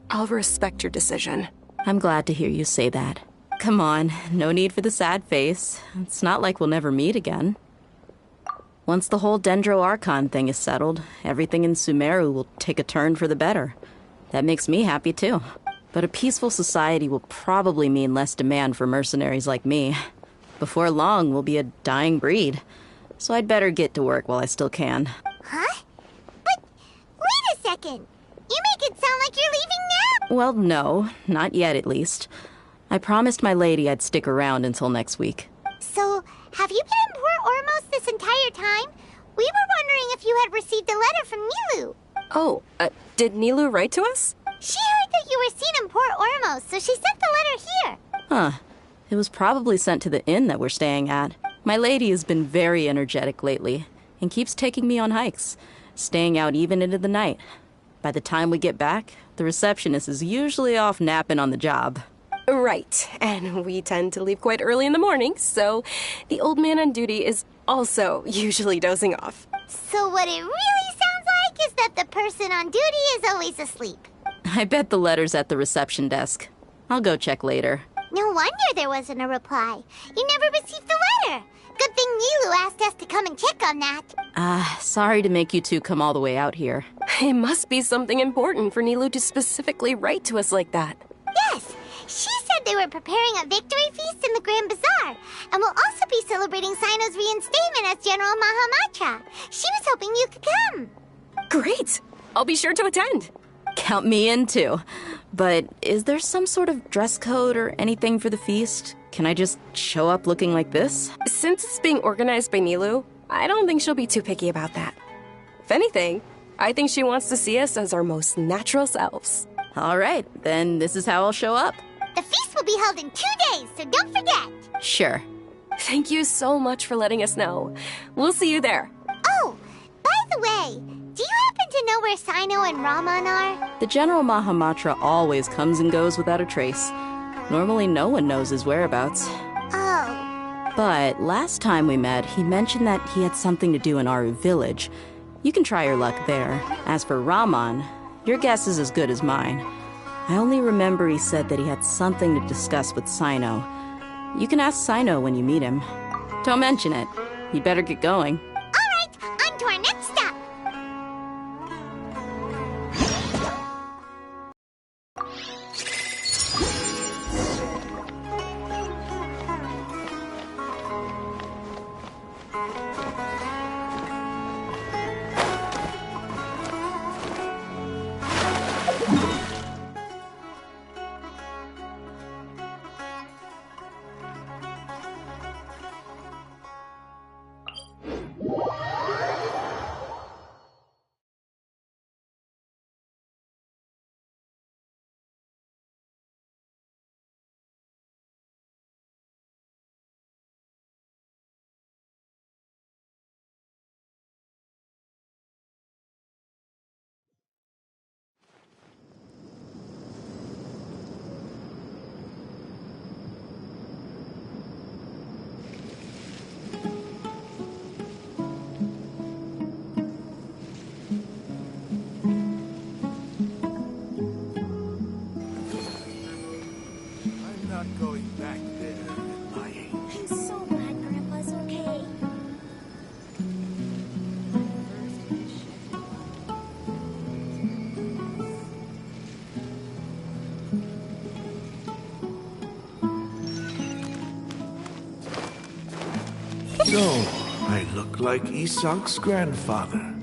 I'll respect your decision. I'm glad to hear you say that. Come on, no need for the sad face. It's not like we'll never meet again. Once the whole Dendro Archon thing is settled, everything in Sumeru will take a turn for the better. That makes me happy too. But a peaceful society will probably mean less demand for mercenaries like me. Before long, we'll be a dying breed. So I'd better get to work while I still can. Huh? But wait a second. You make it sound like you're leaving now. Well, no, not yet at least. I promised my lady I'd stick around until next week. So, have you been in Port Ormos this entire time? We were wondering if you had received a letter from Nilu. Oh, did Nilu write to us? She heard that you were seen in Port Ormos, so she sent the letter here. Huh. It was probably sent to the inn that we're staying at. My lady has been very energetic lately and keeps taking me on hikes, staying out even into the night. By the time we get back, the receptionist is usually off napping on the job. Right, and we tend to leave quite early in the morning, so the old man on duty is also usually dozing off. So what it really sounds like is that the person on duty is always asleep. I bet the letter's at the reception desk. I'll go check later. No wonder there wasn't a reply. You never received the letter. Good thing Nilu asked us to come and check on that. Sorry to make you two come all the way out here. It must be something important for Nilu to specifically write to us like that. Yes, she said they were preparing a victory feast in the Grand Bazaar, and will also be celebrating Sino's reinstatement as General Mahamatra. She was hoping you could come. Great! I'll be sure to attend. Count me in too. But is there some sort of dress code or anything for the feast? Can I just show up looking like this? Since it's being organized by Nilu, I don't think she'll be too picky about that. If anything, I think she wants to see us as our most natural selves. All right, then this is how I'll show up. The feast will be held in 2 days, so don't forget. Sure. Thank you so much for letting us know. We'll see you there. Oh, by the way, do you happen to know where Sino and Raman are? The General Mahamatra always comes and goes without a trace. Normally no one knows his whereabouts. Oh. But last time we met, he mentioned that he had something to do in Aru village. You can try your luck there. As for Raman, your guess is as good as mine. I only remember he said that he had something to discuss with Sino. You can ask Sino when you meet him. Don't mention it. You'd better get going. All right, on to our next stop. So, I look like Isak's grandfather.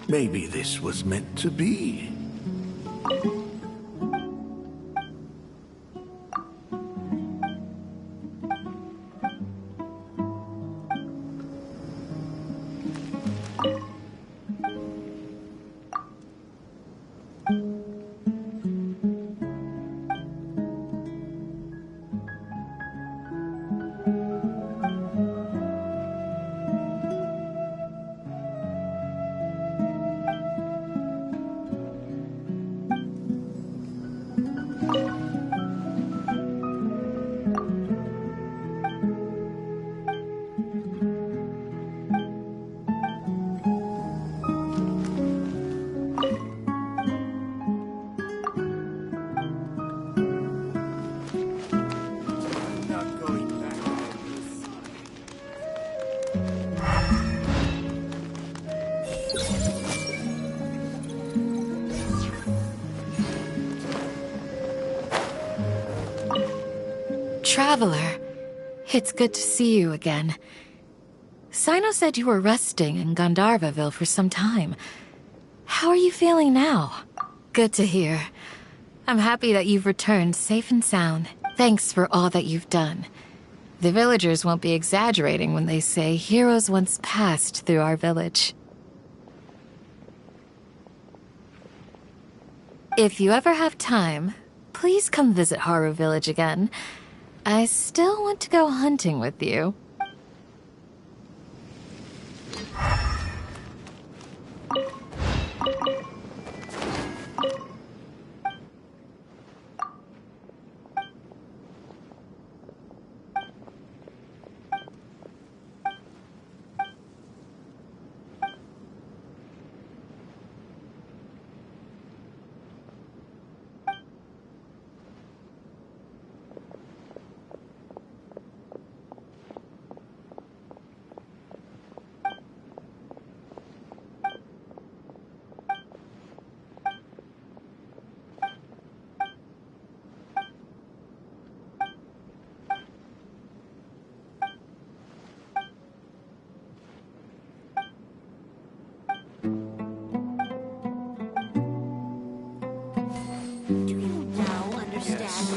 Maybe this was meant to be. Traveler, it's good to see you again. Sino said you were resting in Gandharvaville for some time. How are you feeling now? Good to hear. I'm happy that you've returned safe and sound. Thanks for all that you've done. The villagers won't be exaggerating when they say heroes once passed through our village. If you ever have time, please come visit Haru Village again. I still want to go hunting with you.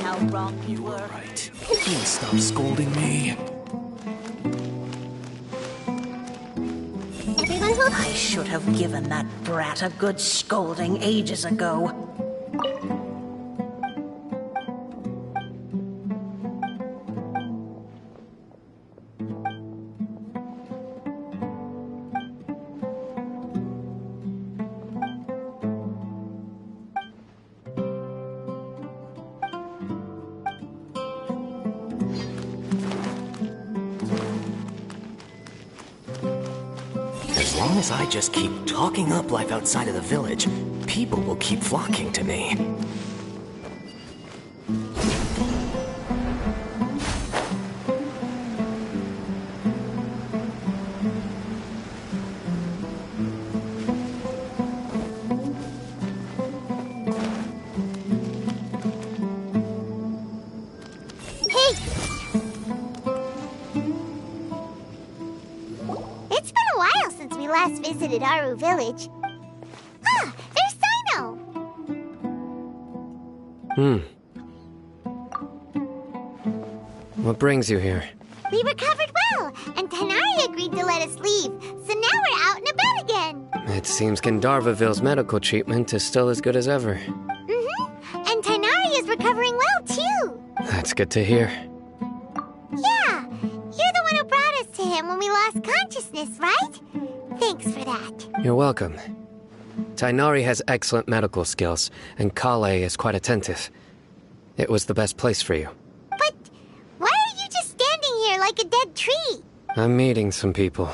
How wrong you were. Right. Please stop scolding me. Everyone will... I should have given that brat a good scolding ages ago. As long as I just keep talking up life outside of the village, people will keep flocking to me. Last visited Aru Village. Ah, there's Sino! What brings you here? We recovered well, and Tanari agreed to let us leave, so now we're out and about again. It seems Gandharvaville's medical treatment is still as good as ever. Mm-hmm, and Tanari is recovering well, too. That's good to hear. Yeah, you're the one who brought us to him when we lost consciousness, right? Thanks for that. You're welcome. Tainari has excellent medical skills, and Kale is quite attentive. It was the best place for you. But why are you just standing here like a dead tree? I'm meeting some people.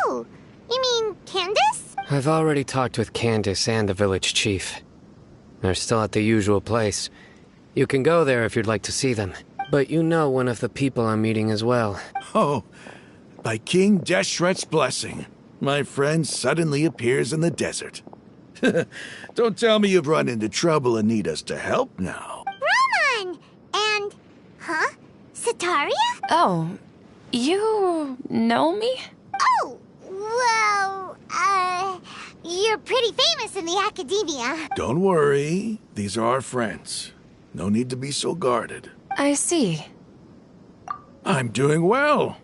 Oh, you mean Candace? I've already talked with Candace and the village chief. They're still at the usual place. You can go there if you'd like to see them. But you know one of the people I'm meeting as well. Oh, by King Deshret's blessing, my friend suddenly appears in the desert. Don't tell me you've run into trouble and need us to help now. Roman! And... huh? Sataria? Oh, You know me? Oh, well, you're pretty famous in the academia. Don't worry. These are our friends. No need to be so guarded. I see. I'm doing well.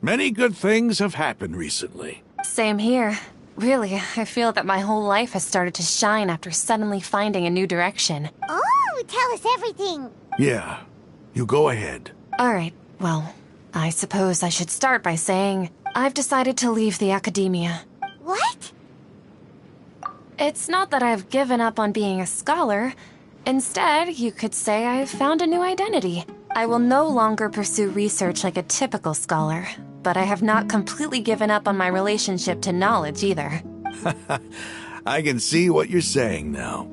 Many good things have happened recently. Same here. Really, I feel that my whole life has started to shine after suddenly finding a new direction. Oh, tell us everything. Yeah, you go ahead. Alright, well, I suppose I should start by saying I've decided to leave the academia. What? It's not that I've given up on being a scholar. Instead, you could say I've found a new identity. I will no longer pursue research like a typical scholar, but I have not completely given up on my relationship to knowledge either. I can see what you're saying now.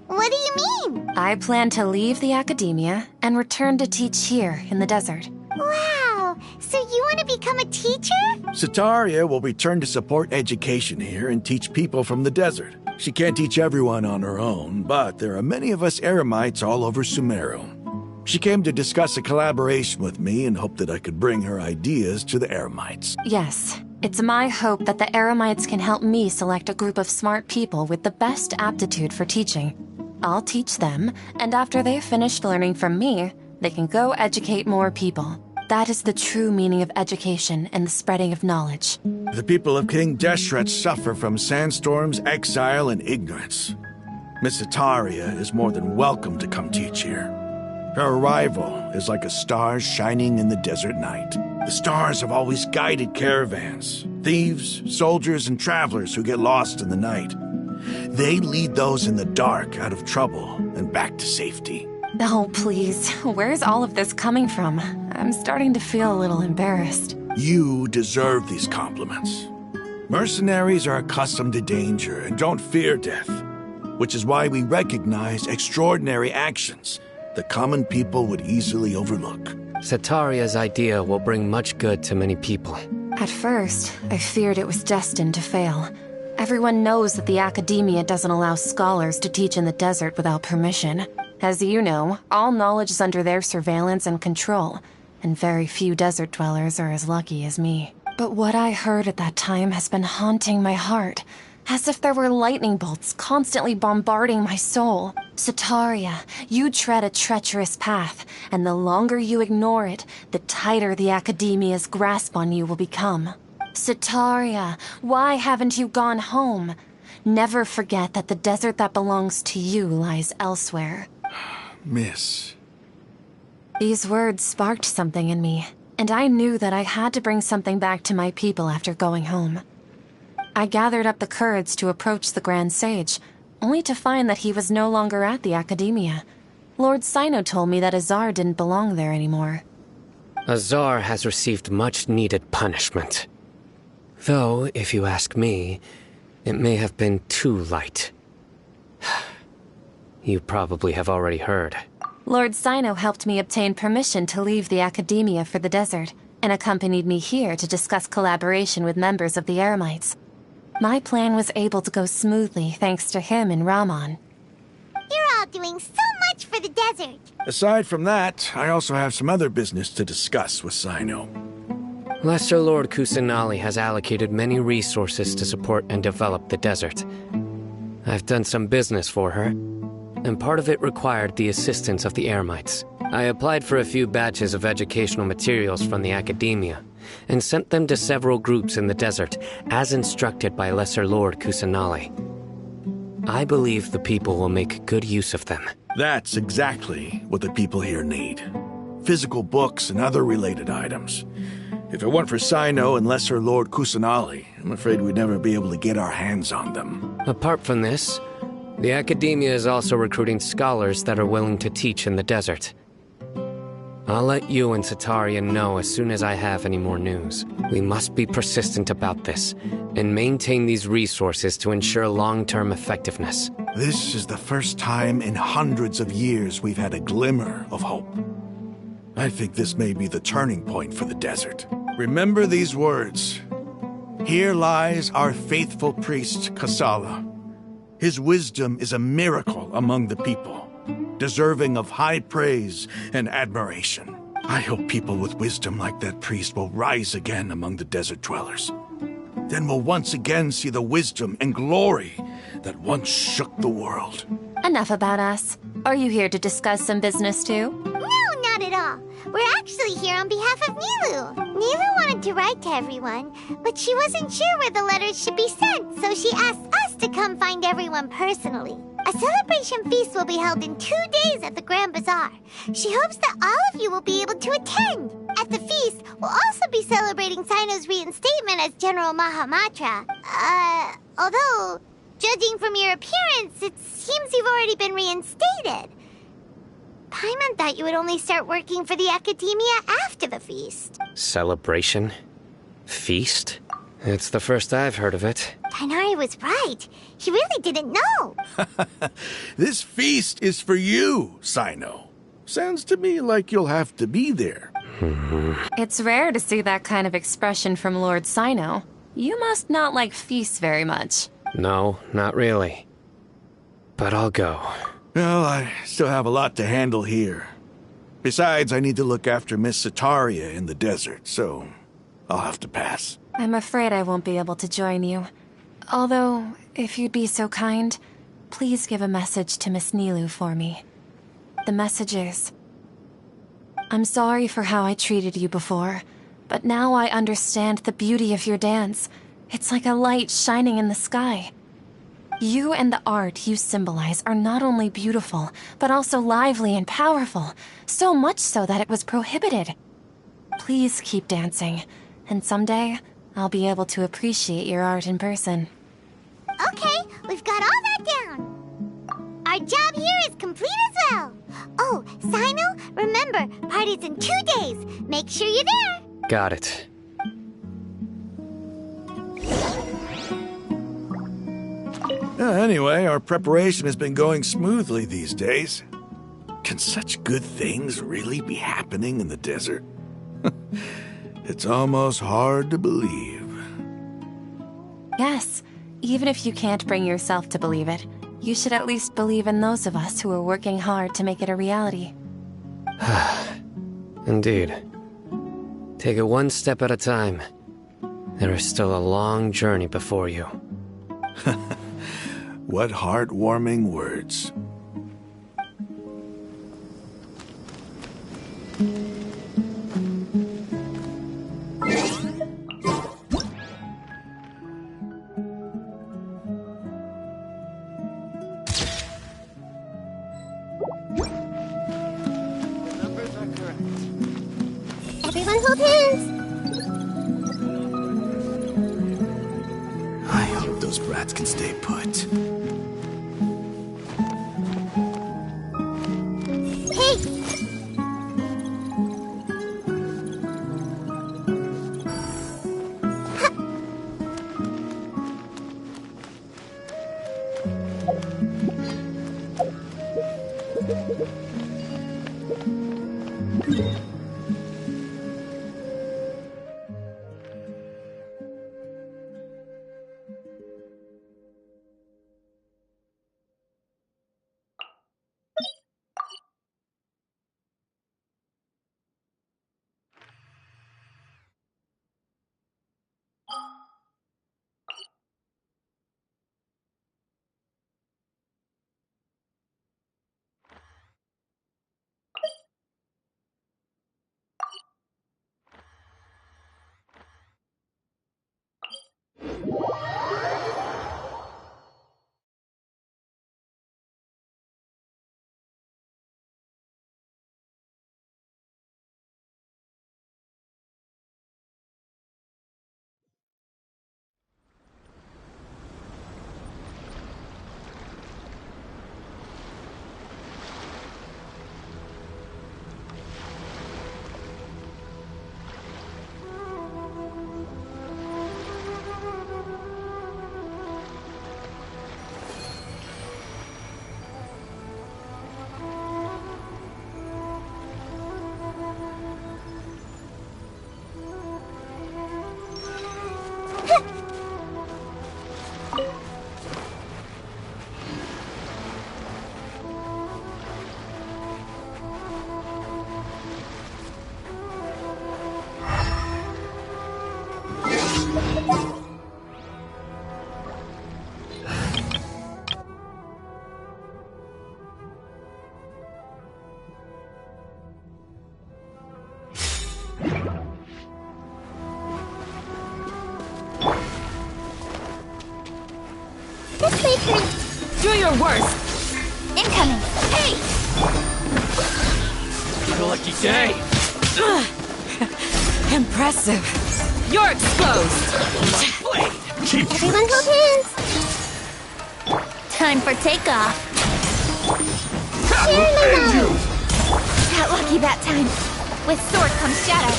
What do you mean? I plan to leave the academia and return to teach here in the desert. Wow, so you want to become a teacher? Sataria will return to support education here and teach people from the desert. She can't teach everyone on her own, but there are many of us Eremites all over Sumeru. She came to discuss a collaboration with me and hoped that I could bring her ideas to the Eremites. Yes, it's my hope that the Eremites can help me select a group of smart people with the best aptitude for teaching. I'll teach them, and after they've finished learning from me, they can go educate more people. That is the true meaning of education and the spreading of knowledge. The people of King Deshret suffer from sandstorms, exile, and ignorance. Miss Sataria is more than welcome to come teach here. Her arrival is like a star shining in the desert night. The stars have always guided caravans, thieves, soldiers, and travelers who get lost in the night. They lead those in the dark out of trouble and back to safety. Oh, please. Where's all of this coming from? I'm starting to feel a little embarrassed. You deserve these compliments. Mercenaries are accustomed to danger and don't fear death, which is why we recognize extraordinary actions that common people would easily overlook. Sataria's idea will bring much good to many people. At first, I feared it was destined to fail. Everyone knows that the academia doesn't allow scholars to teach in the desert without permission. As you know, all knowledge is under their surveillance and control, and very few desert dwellers are as lucky as me. But what I heard at that time has been haunting my heart, as if there were lightning bolts constantly bombarding my soul. Sataria, you tread a treacherous path, and the longer you ignore it, the tighter the academia's grasp on you will become. Sataria, why haven't you gone home? Never forget that the desert that belongs to you lies elsewhere. Miss. These words sparked something in me, and I knew that I had to bring something back to my people after going home. I gathered up the courage to approach the Grand Sage, only to find that he was no longer at the academia. Lord Sino told me that Azar didn't belong there anymore. Azar has received much-needed punishment. Though, if you ask me, it may have been too light. You probably have already heard. Lord Sino helped me obtain permission to leave the academia for the desert, and accompanied me here to discuss collaboration with members of the Eremites. My plan was able to go smoothly thanks to him and Rahman. You're all doing so much for the desert. Aside from that, I also have some other business to discuss with Sino. Lesser Lord Kusanali has allocated many resources to support and develop the desert. I've done some business for her, and part of it required the assistance of the Eremites. I applied for a few batches of educational materials from the academia, and sent them to several groups in the desert, as instructed by Lesser Lord Kusanali. I believe the people will make good use of them. That's exactly what the people here need. Physical books and other related items. If it weren't for Sino and Lesser Lord Kusanali, I'm afraid we'd never be able to get our hands on them. Apart from this, the academia is also recruiting scholars that are willing to teach in the desert. I'll let you and Sataria know as soon as I have any more news. We must be persistent about this, and maintain these resources to ensure long-term effectiveness. This is the first time in hundreds of years we've had a glimmer of hope. I think this may be the turning point for the desert. Remember these words. Here lies our faithful priest, Kasala. His wisdom is a miracle among the people, deserving of high praise and admiration. I hope people with wisdom like that priest will rise again among the desert dwellers. Then we'll once again see the wisdom and glory that once shook the world. Enough about us. Are you here to discuss some business too? No, not at all. We're actually here on behalf of Nilu. Nilu wanted to write to everyone, but she wasn't sure where the letters should be sent, so she asked us to come find everyone personally. A celebration feast will be held in 2 days at the Grand Bazaar. She hopes that all of you will be able to attend. At the feast, we'll also be celebrating Sino's reinstatement as General Mahamatra. Although, judging from your appearance, it seems you've already been reinstated. Paimon thought you would only start working for the Academia after the feast. Celebration? Feast? It's the first I've heard of it. Tighnari was right. He really didn't know. This feast is for you, Sino. Sounds to me like you'll have to be there. It's rare to see that kind of expression from Lord Sino. You must not like feasts very much. No, not really. But I'll go. Well, I still have a lot to handle here. Besides, I need to look after Miss Sataria in the desert, so I'll have to pass. I'm afraid I won't be able to join you. Although, if you'd be so kind, please give a message to Miss Nilu for me. The message is, I'm sorry for how I treated you before, but now I understand the beauty of your dance. It's like a light shining in the sky. You and the art you symbolize are not only beautiful, but also lively and powerful, so much so that it was prohibited. Please keep dancing, and someday I'll be able to appreciate your art in person. Okay, we've got all that down. Our job here is complete as well. Oh, Sino, remember, party's in 2 days. Make sure you're there. Got it. Anyway, our preparation has been going smoothly these days. Can such good things really be happening in the desert? It's almost hard to believe. Yes, even if you can't bring yourself to believe it, you should at least believe in those of us who are working hard to make it a reality. Indeed. Take it one step at a time. There is still a long journey before you. What heartwarming words. Everyone hold hands. I hope those brats can stay put. Hey! your worst! Incoming! Hey! What a lucky day! Impressive. You're exposed! Everyone hold hands! Time for takeoff! Here, Lino! Got lucky that time. With sword comes shadow.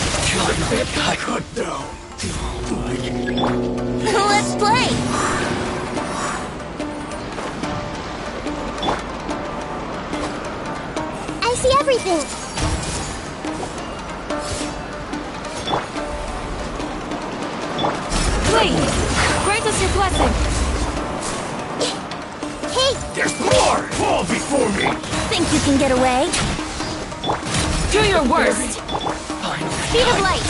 Let's play! I see everything! Please, grant us your blessing. Hey! There's more! Fall before me! Think you can get away? Do your worst! Speed of light!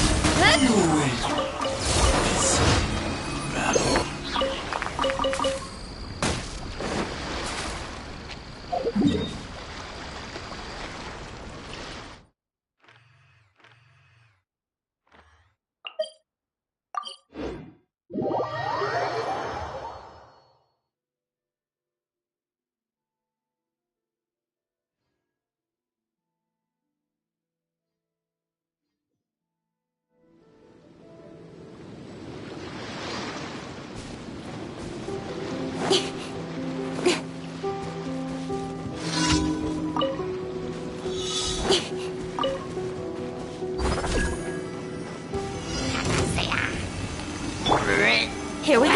Here we go!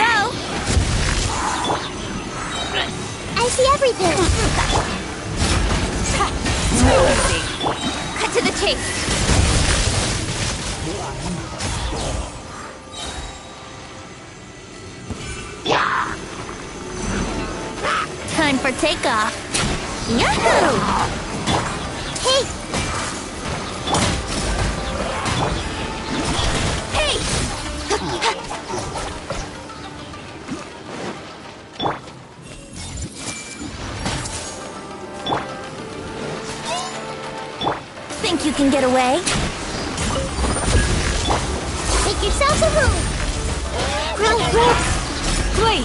I see everything! Too easy! Cut to the chase! Time for takeoff! Yahoo! Hey! Hey! Think you can get away? Make yourself a move! Run, run! Flee!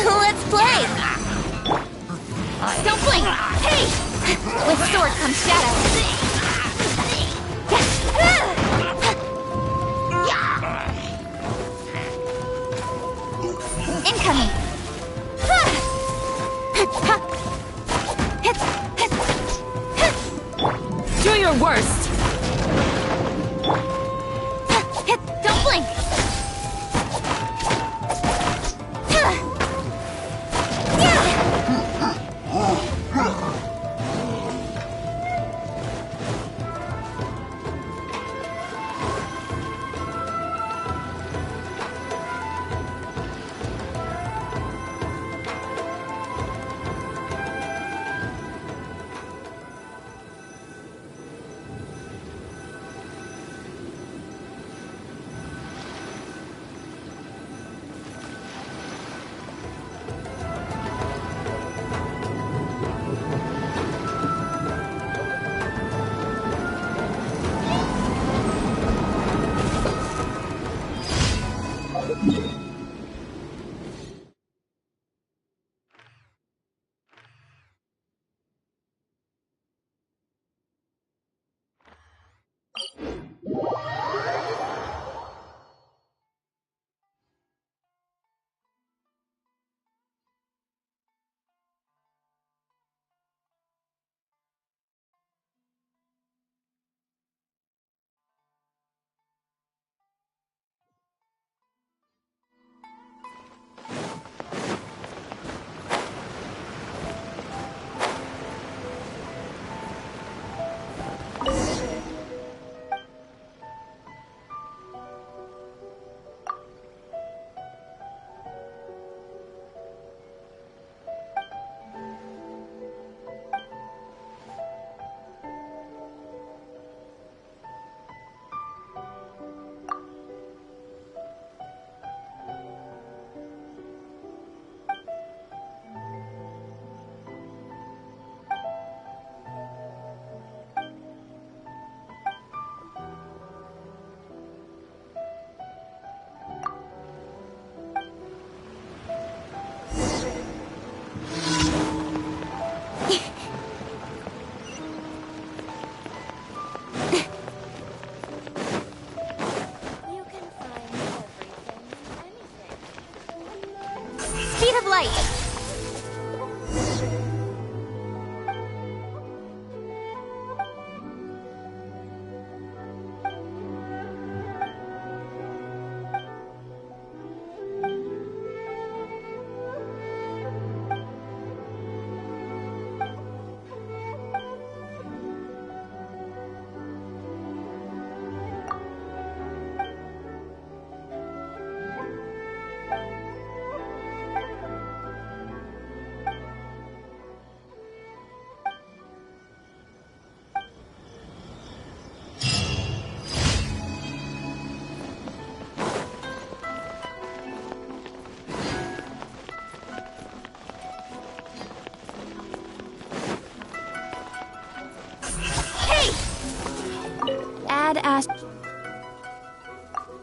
Let's play! Don't blink! Hey! With sword comes shadow. Incoming! Do your worst! Don't blink! light.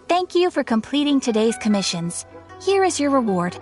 Thank you for completing today's commissions. Here is your reward.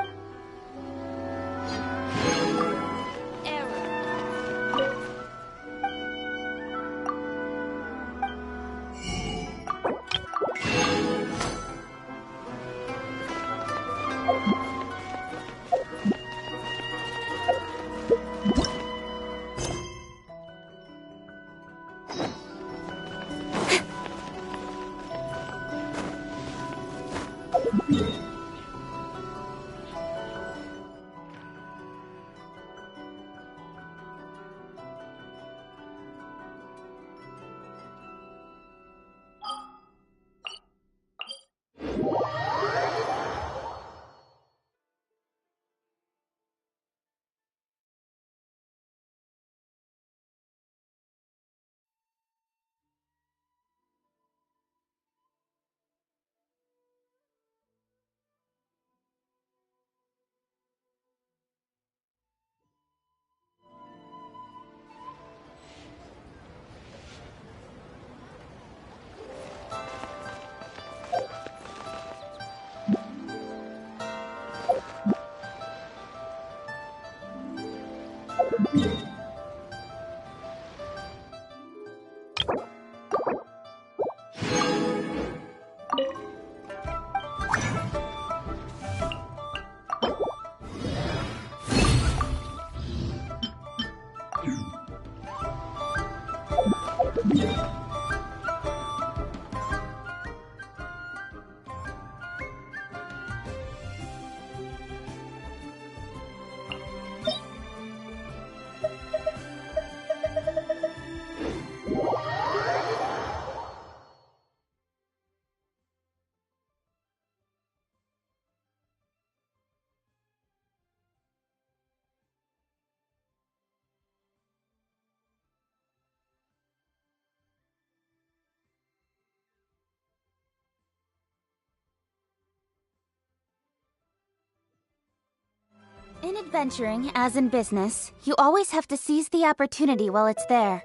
In adventuring, as in business, you always have to seize the opportunity while it's there.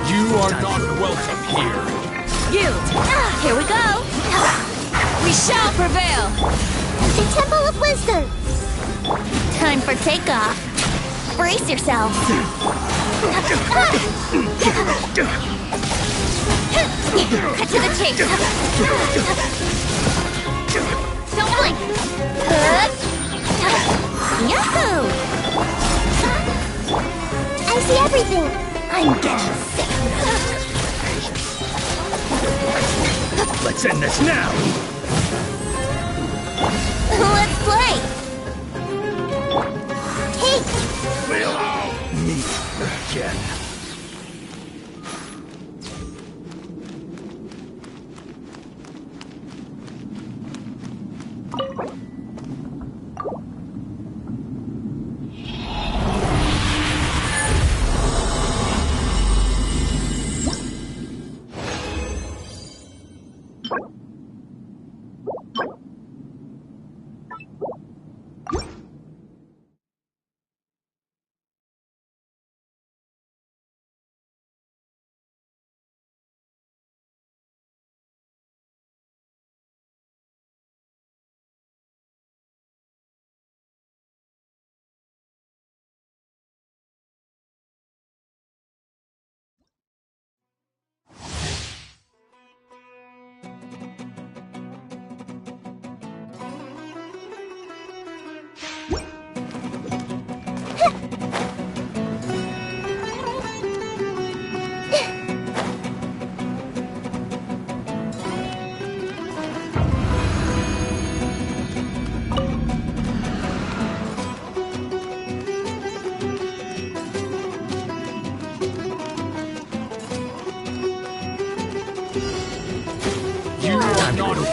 You are not welcome here. Yield! Here we go! We shall prevail! The Temple of Wisdom! Time for takeoff. Brace yourself. Cut to the chase. Don't blink. Yahoo! I see everything. I'm getting sick. Let's end this now! Let's play. Hey! We'll meet again.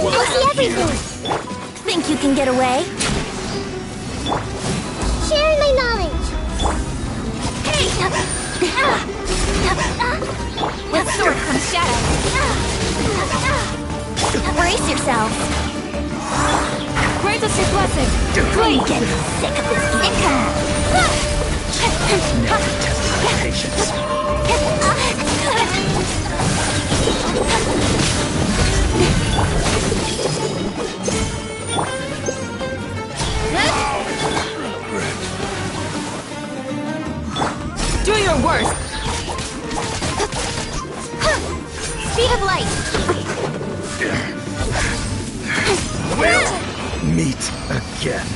I see everything. Think you can get away? Sharing my knowledge. Hey! With sword comes shadow. Brace yourself. Grant us your blessing. I'm getting sick of this income. Never tested my patience. Do your worst. Speed of light. We'll meet again.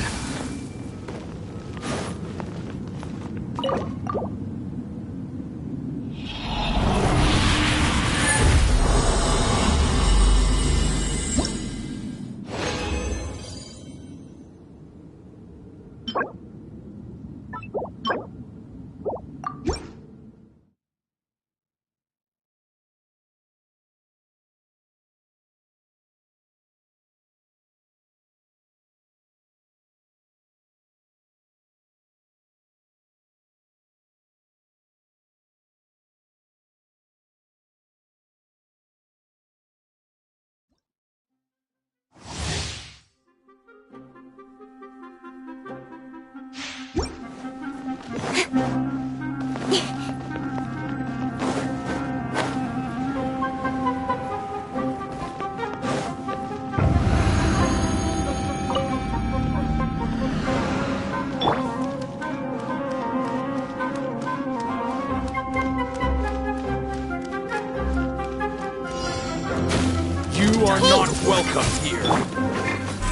You are not welcome here.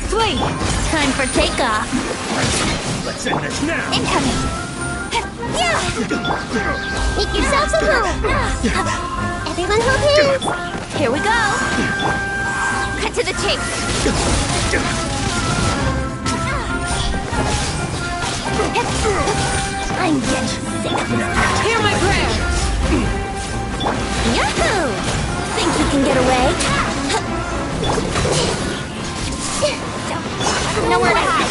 Flee! Time for takeoff. Let's end this now. Incoming. Yeah! Make yourselves at home. Everyone hold hands. Here we go. Cut to the chase. I'm getting sick of this. Hear my prayers. Yahoo! Think you can get away? Nowhere to hide.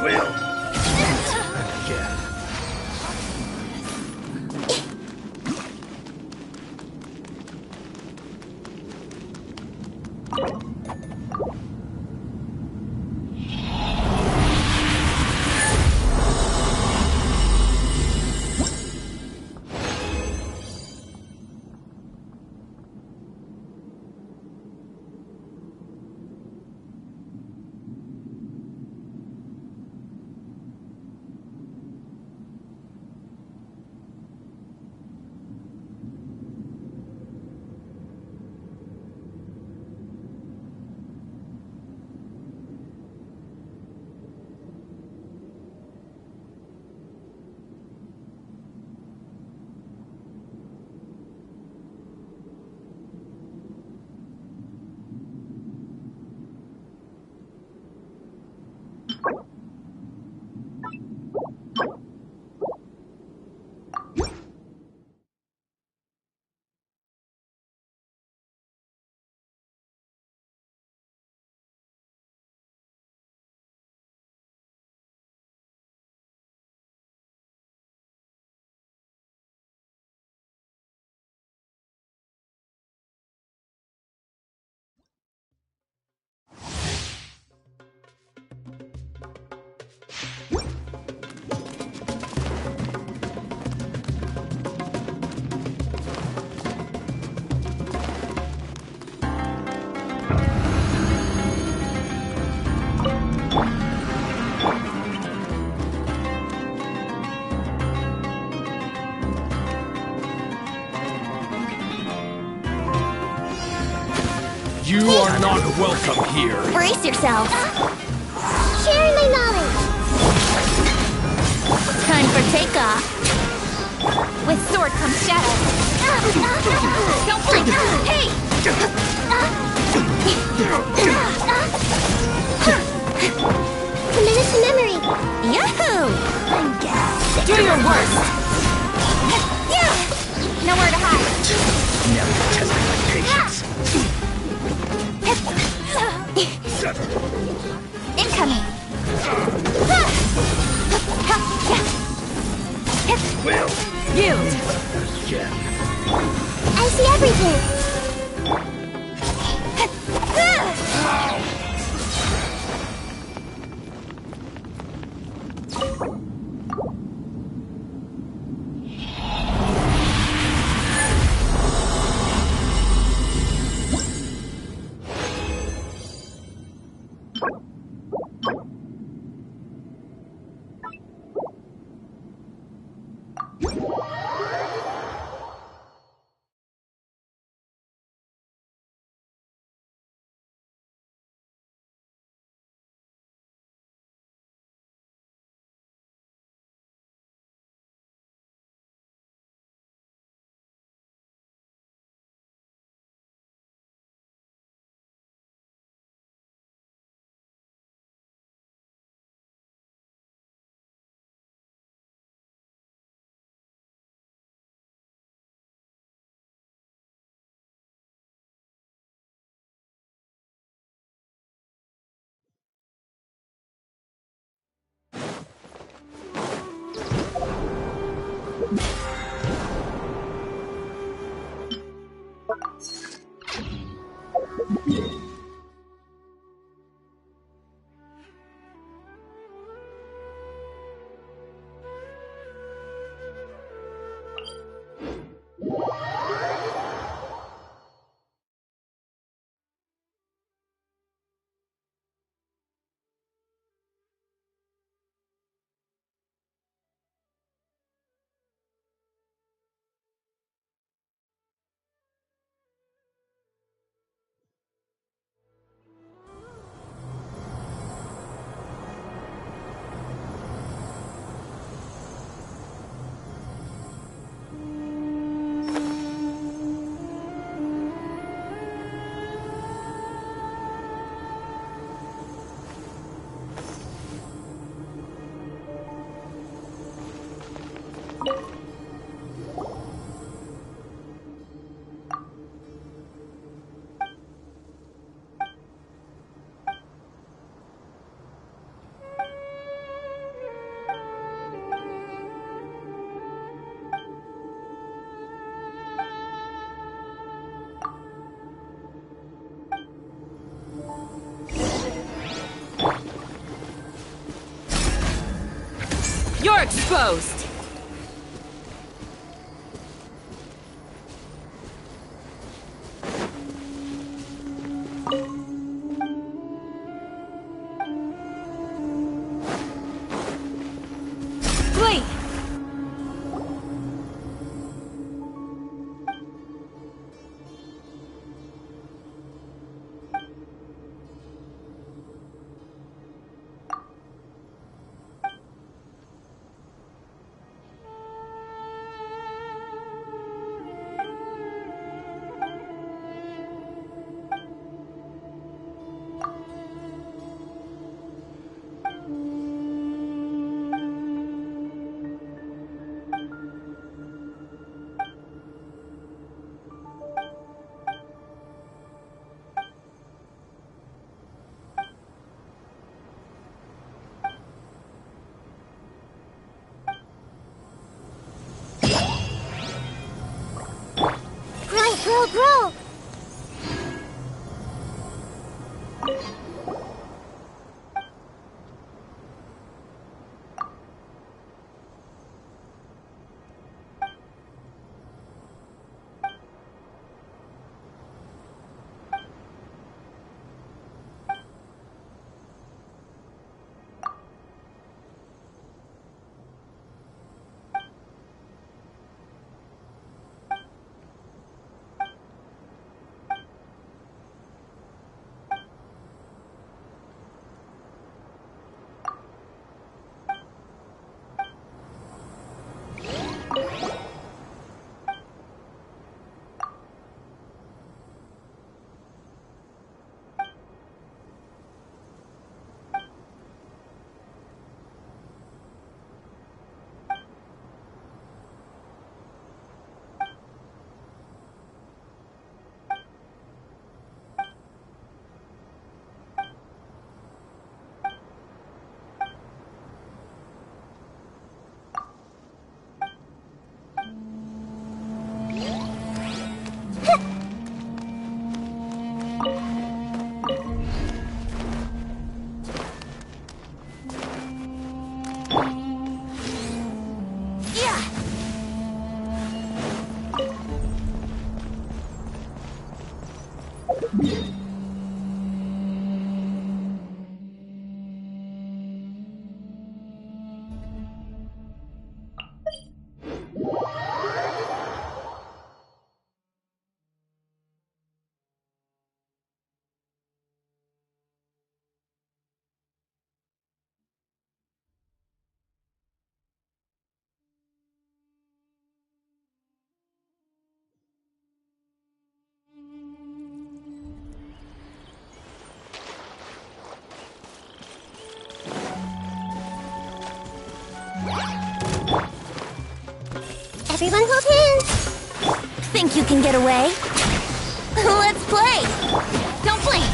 We'll meet again. You are not welcome here. Brace yourselves. Sharing my knowledge. Time for takeoff. With sword comes shadow. Don't blink! Hey! Diminish the memory. Yahoo! I'm gassed. Do your worst. Yeah. Nowhere to hide. Never tested my patience. Incoming. Will. Yield. Again. I see everything. You're exposed! Flee! Grow! Everyone hold hands. Think you can get away? Let's play! Don't blink!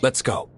Let's go.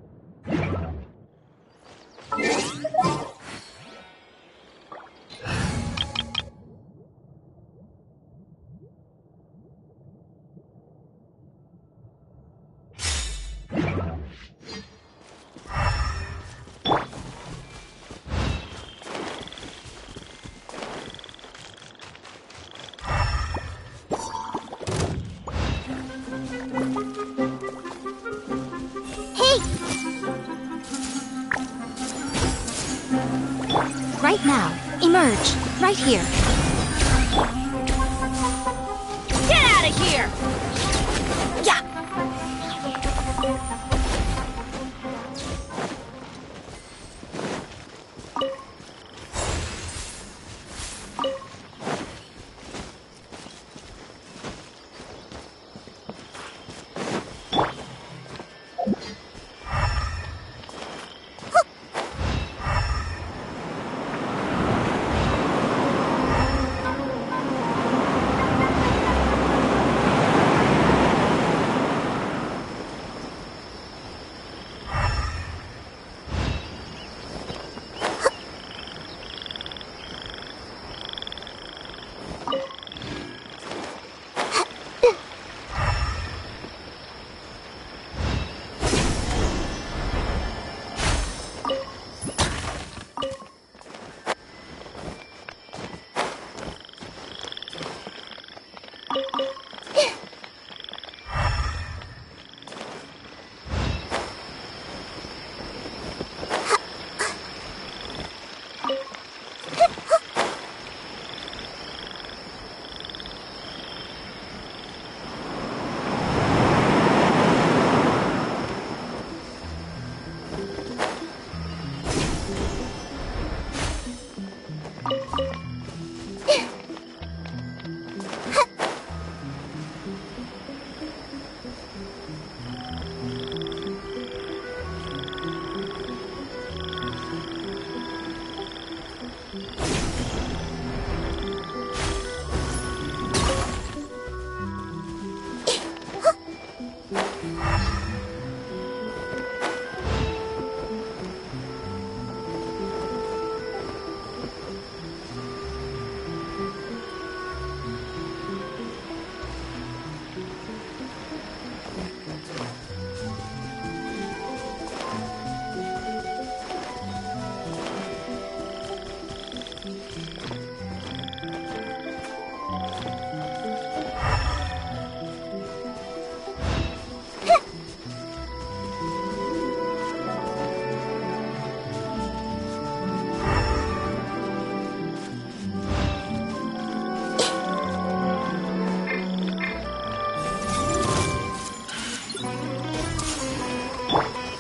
Right now. Emerge. Right here. Get out of here! Yeah!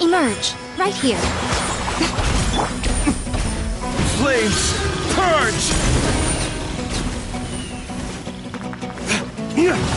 Emerge. Right here. Flames! Purge! Yeah!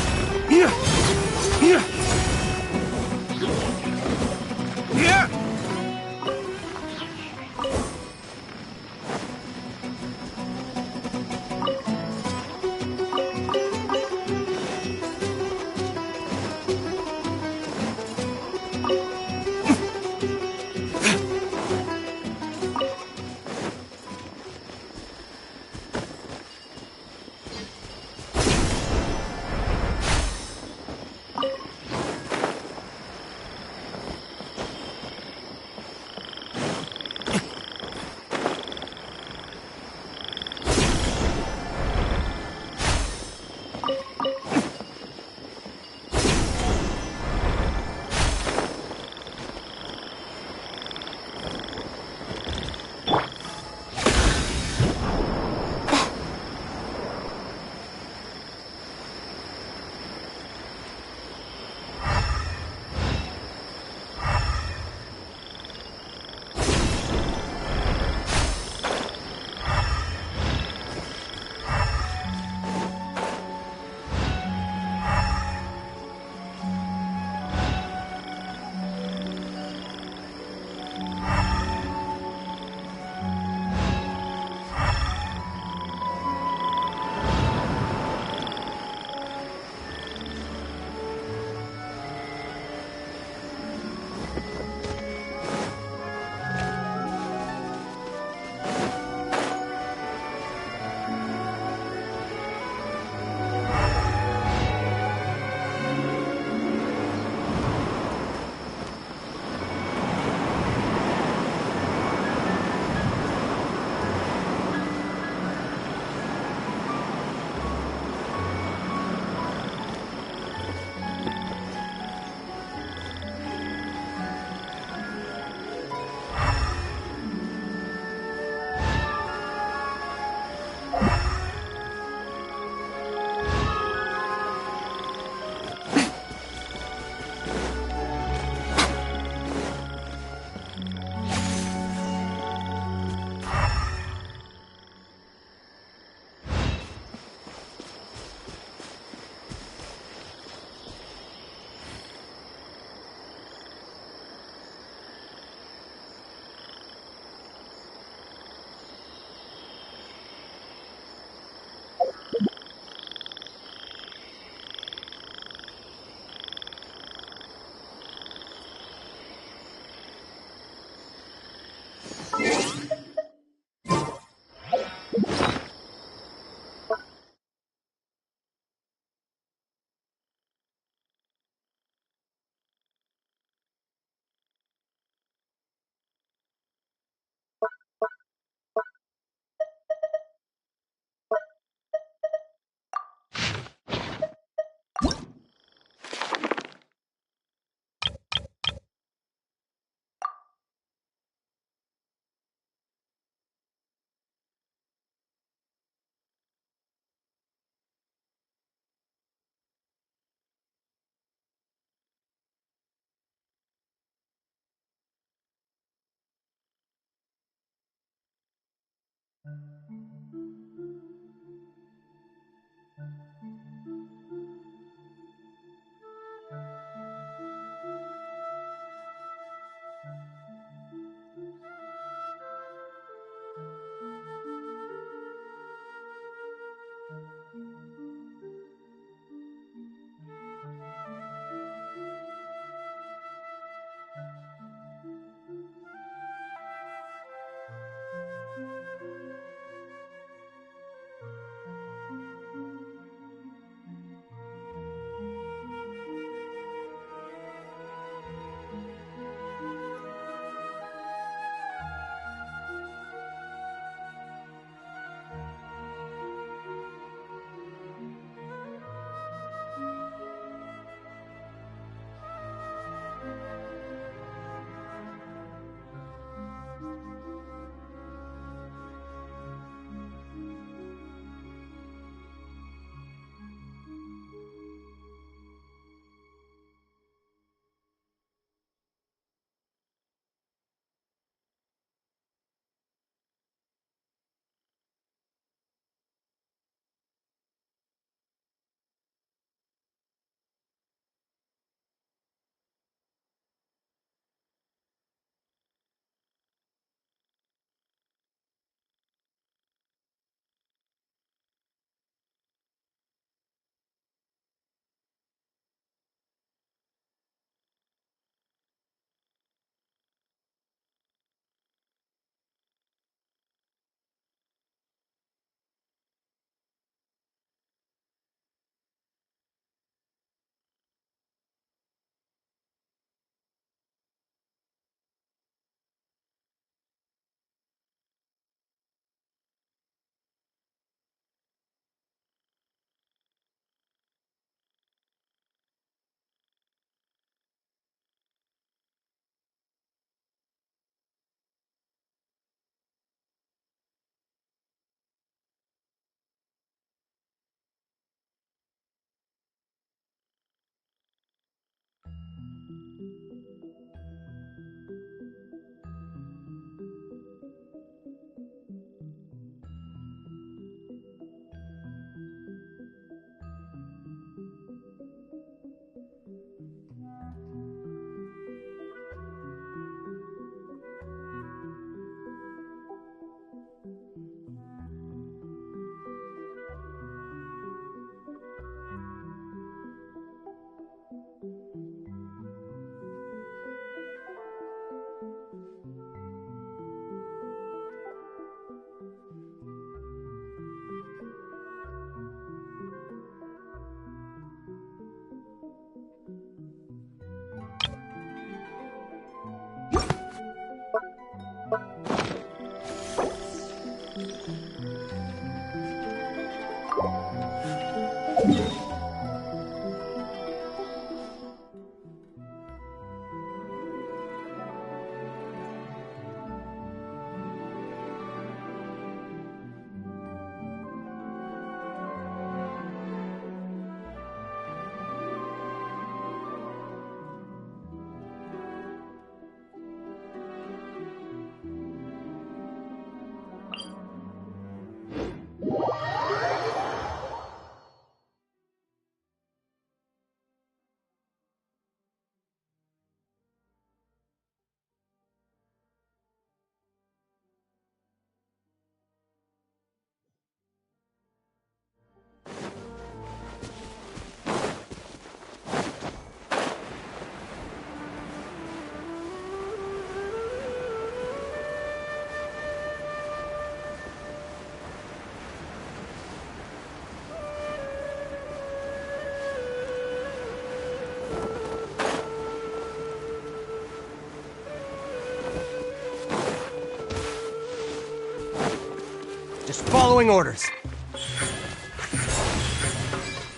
Just following orders.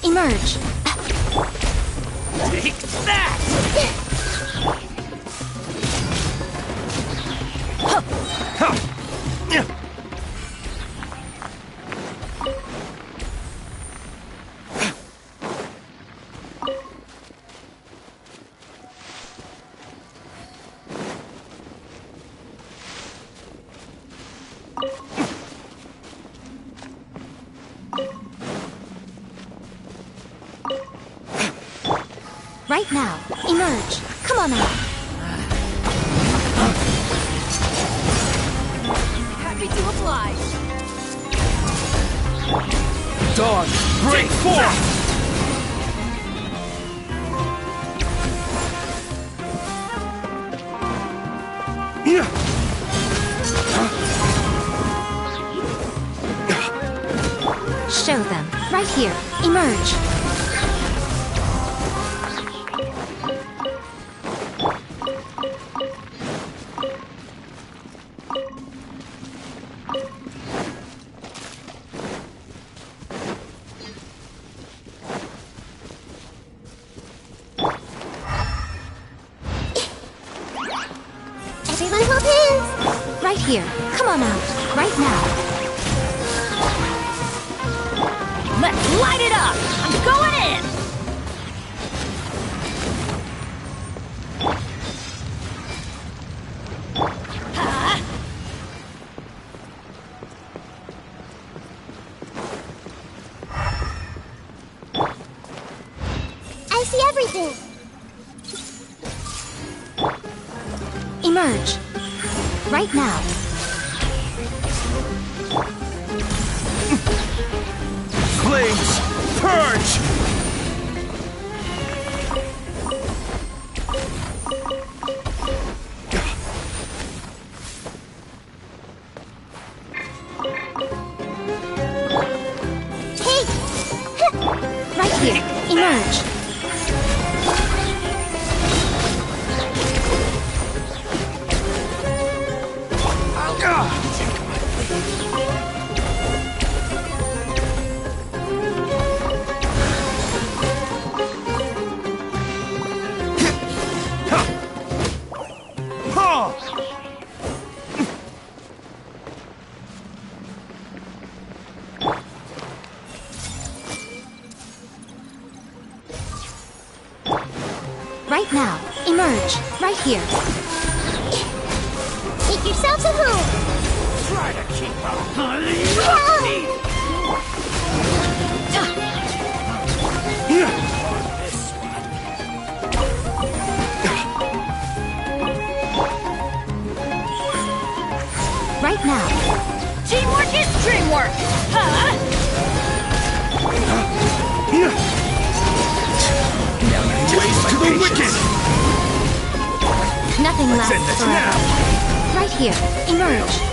Emerge. Take that! Right now. Emerge. Come on out. Happy to oblige. Dawn, break forth! Show them. Right here. Emerge. Everyone hold hands. Right here. Come on out. Right now. Let's light it up! I'm going in! I see everything. Emerge. Right now. Flames, purge! Hey! Right here. Emerge. Right now. Emerge. Right here. Make yourselves at home. Try to keep up. Right now. Teamwork is dreamwork! Huh? Ways to the wicked! Nothing Let's lasts end this forever. now! Right here. Emerge.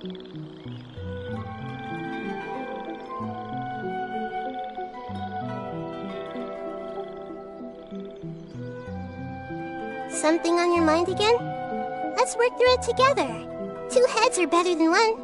Something on your mind again? Let's work through it together. 2 heads are better than 1.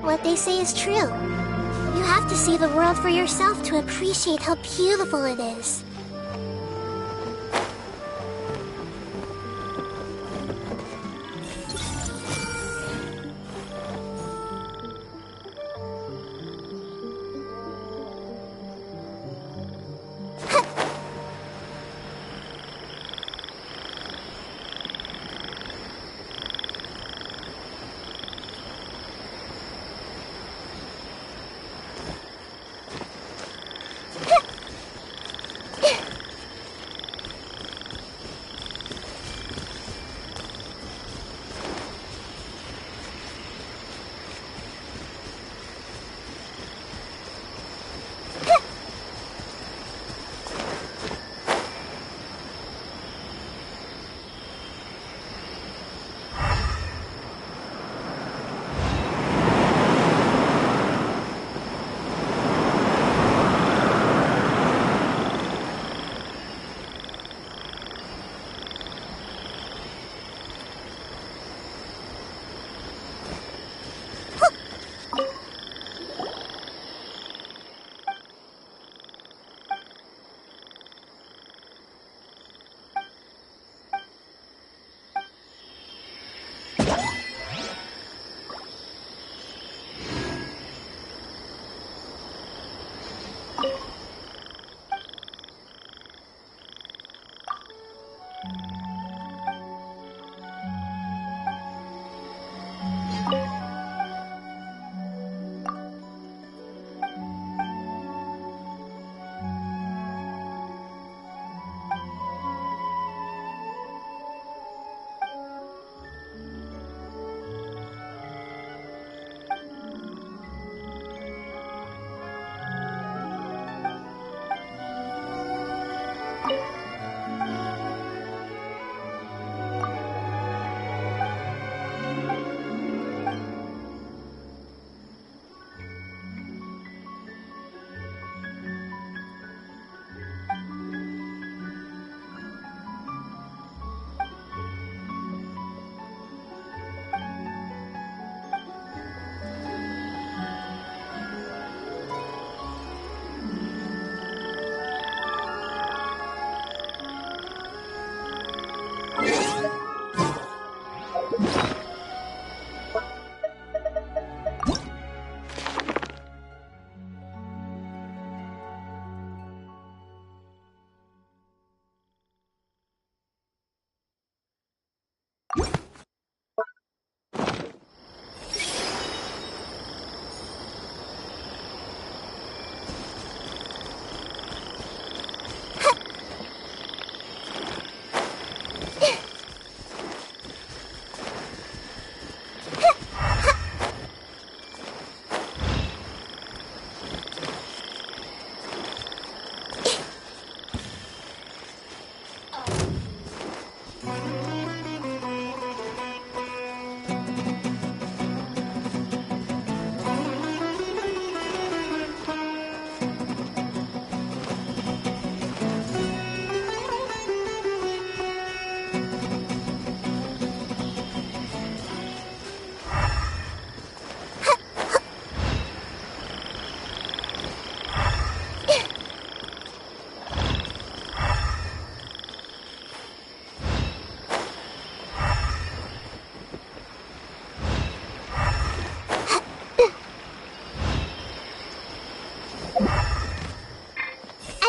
What they say is true. You have to see the world for yourself to appreciate how beautiful it is.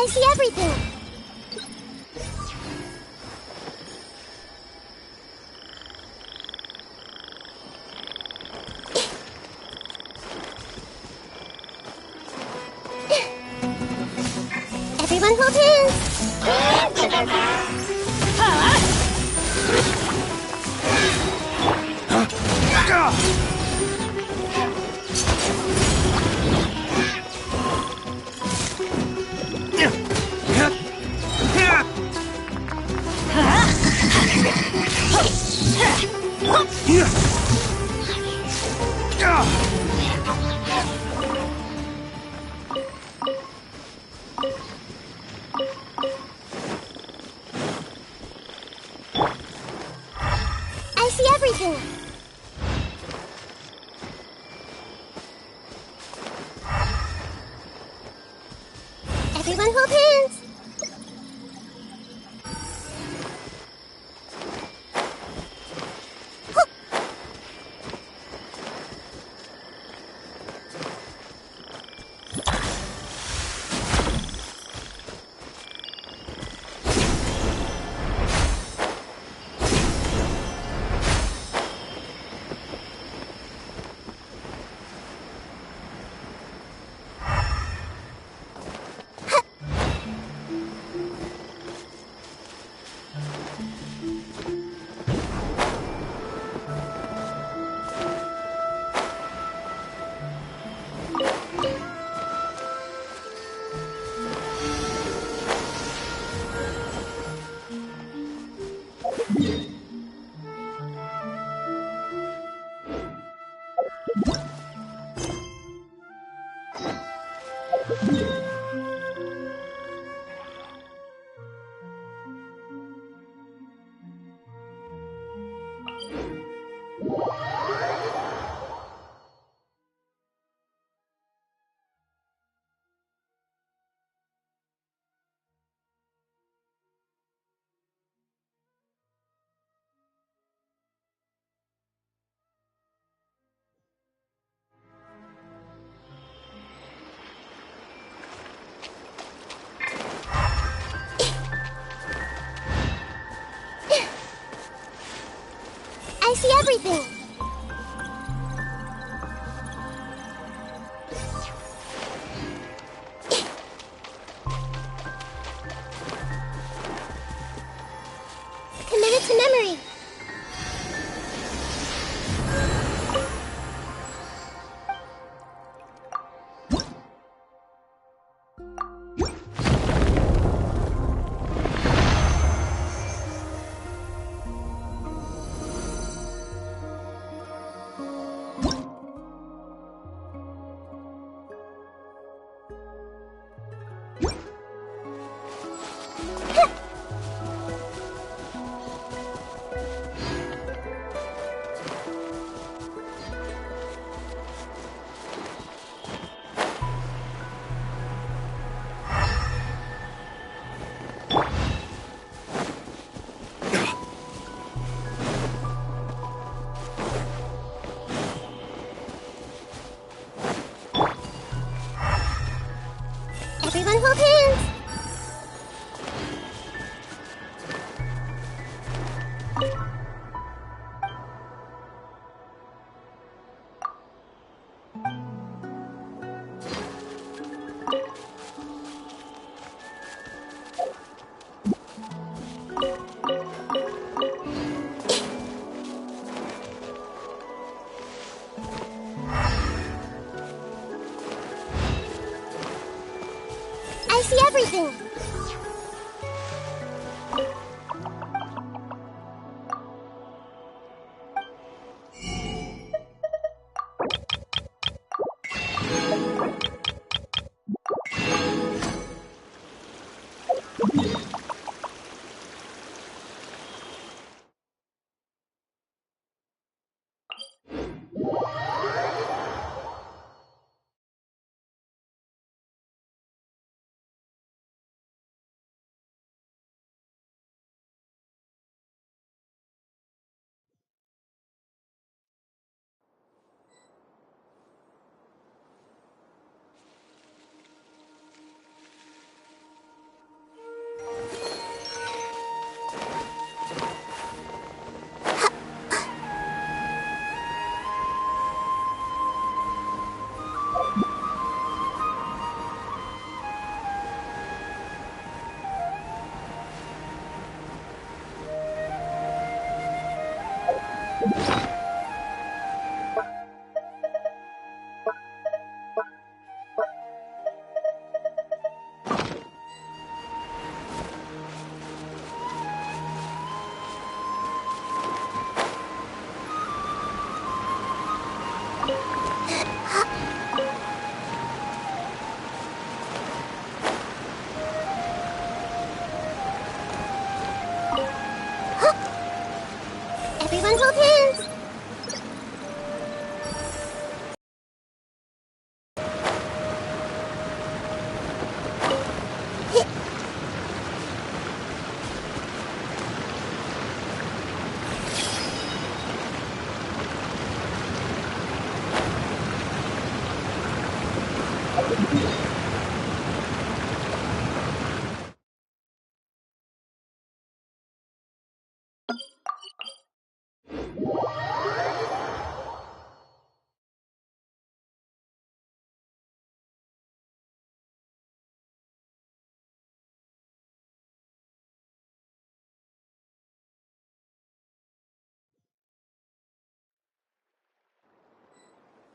I see everything. Everyone hold hands. I see everything. Everyone hold hands. I see everything. Committed to memory. Everyone hold hands. I see everything. Everyone hold hands!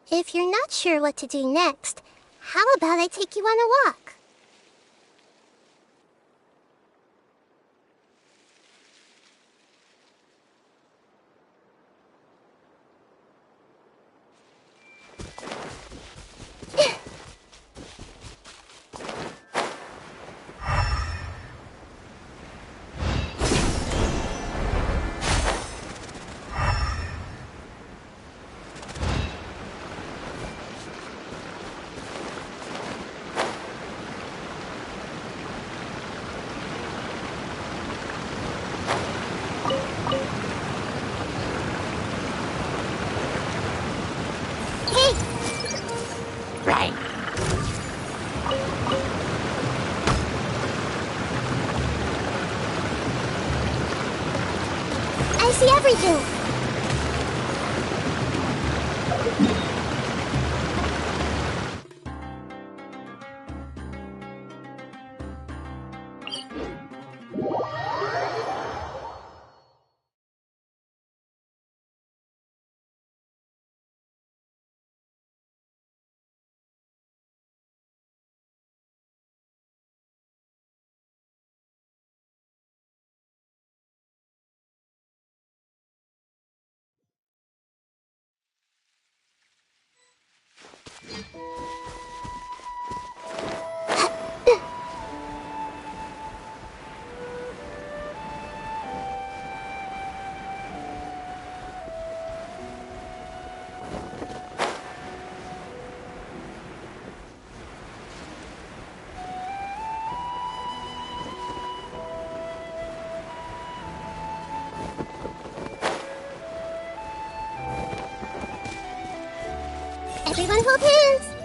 If you're not sure what to do next, how about I take you on a walk? I see everything! Everyone hold hands!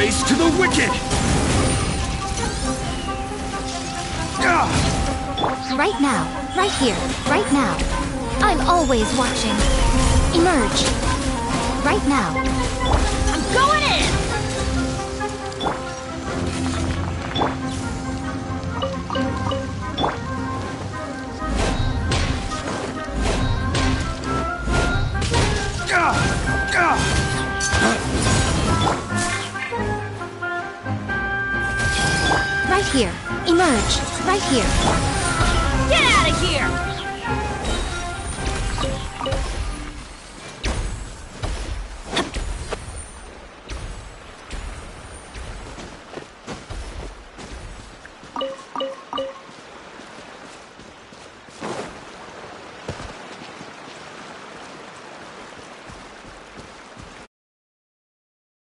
ways to the wicked! Right now, right here, right now. I'm always watching. Emerge. Right now. I'm going in! Right here. Emerge. Right here. Get out of here!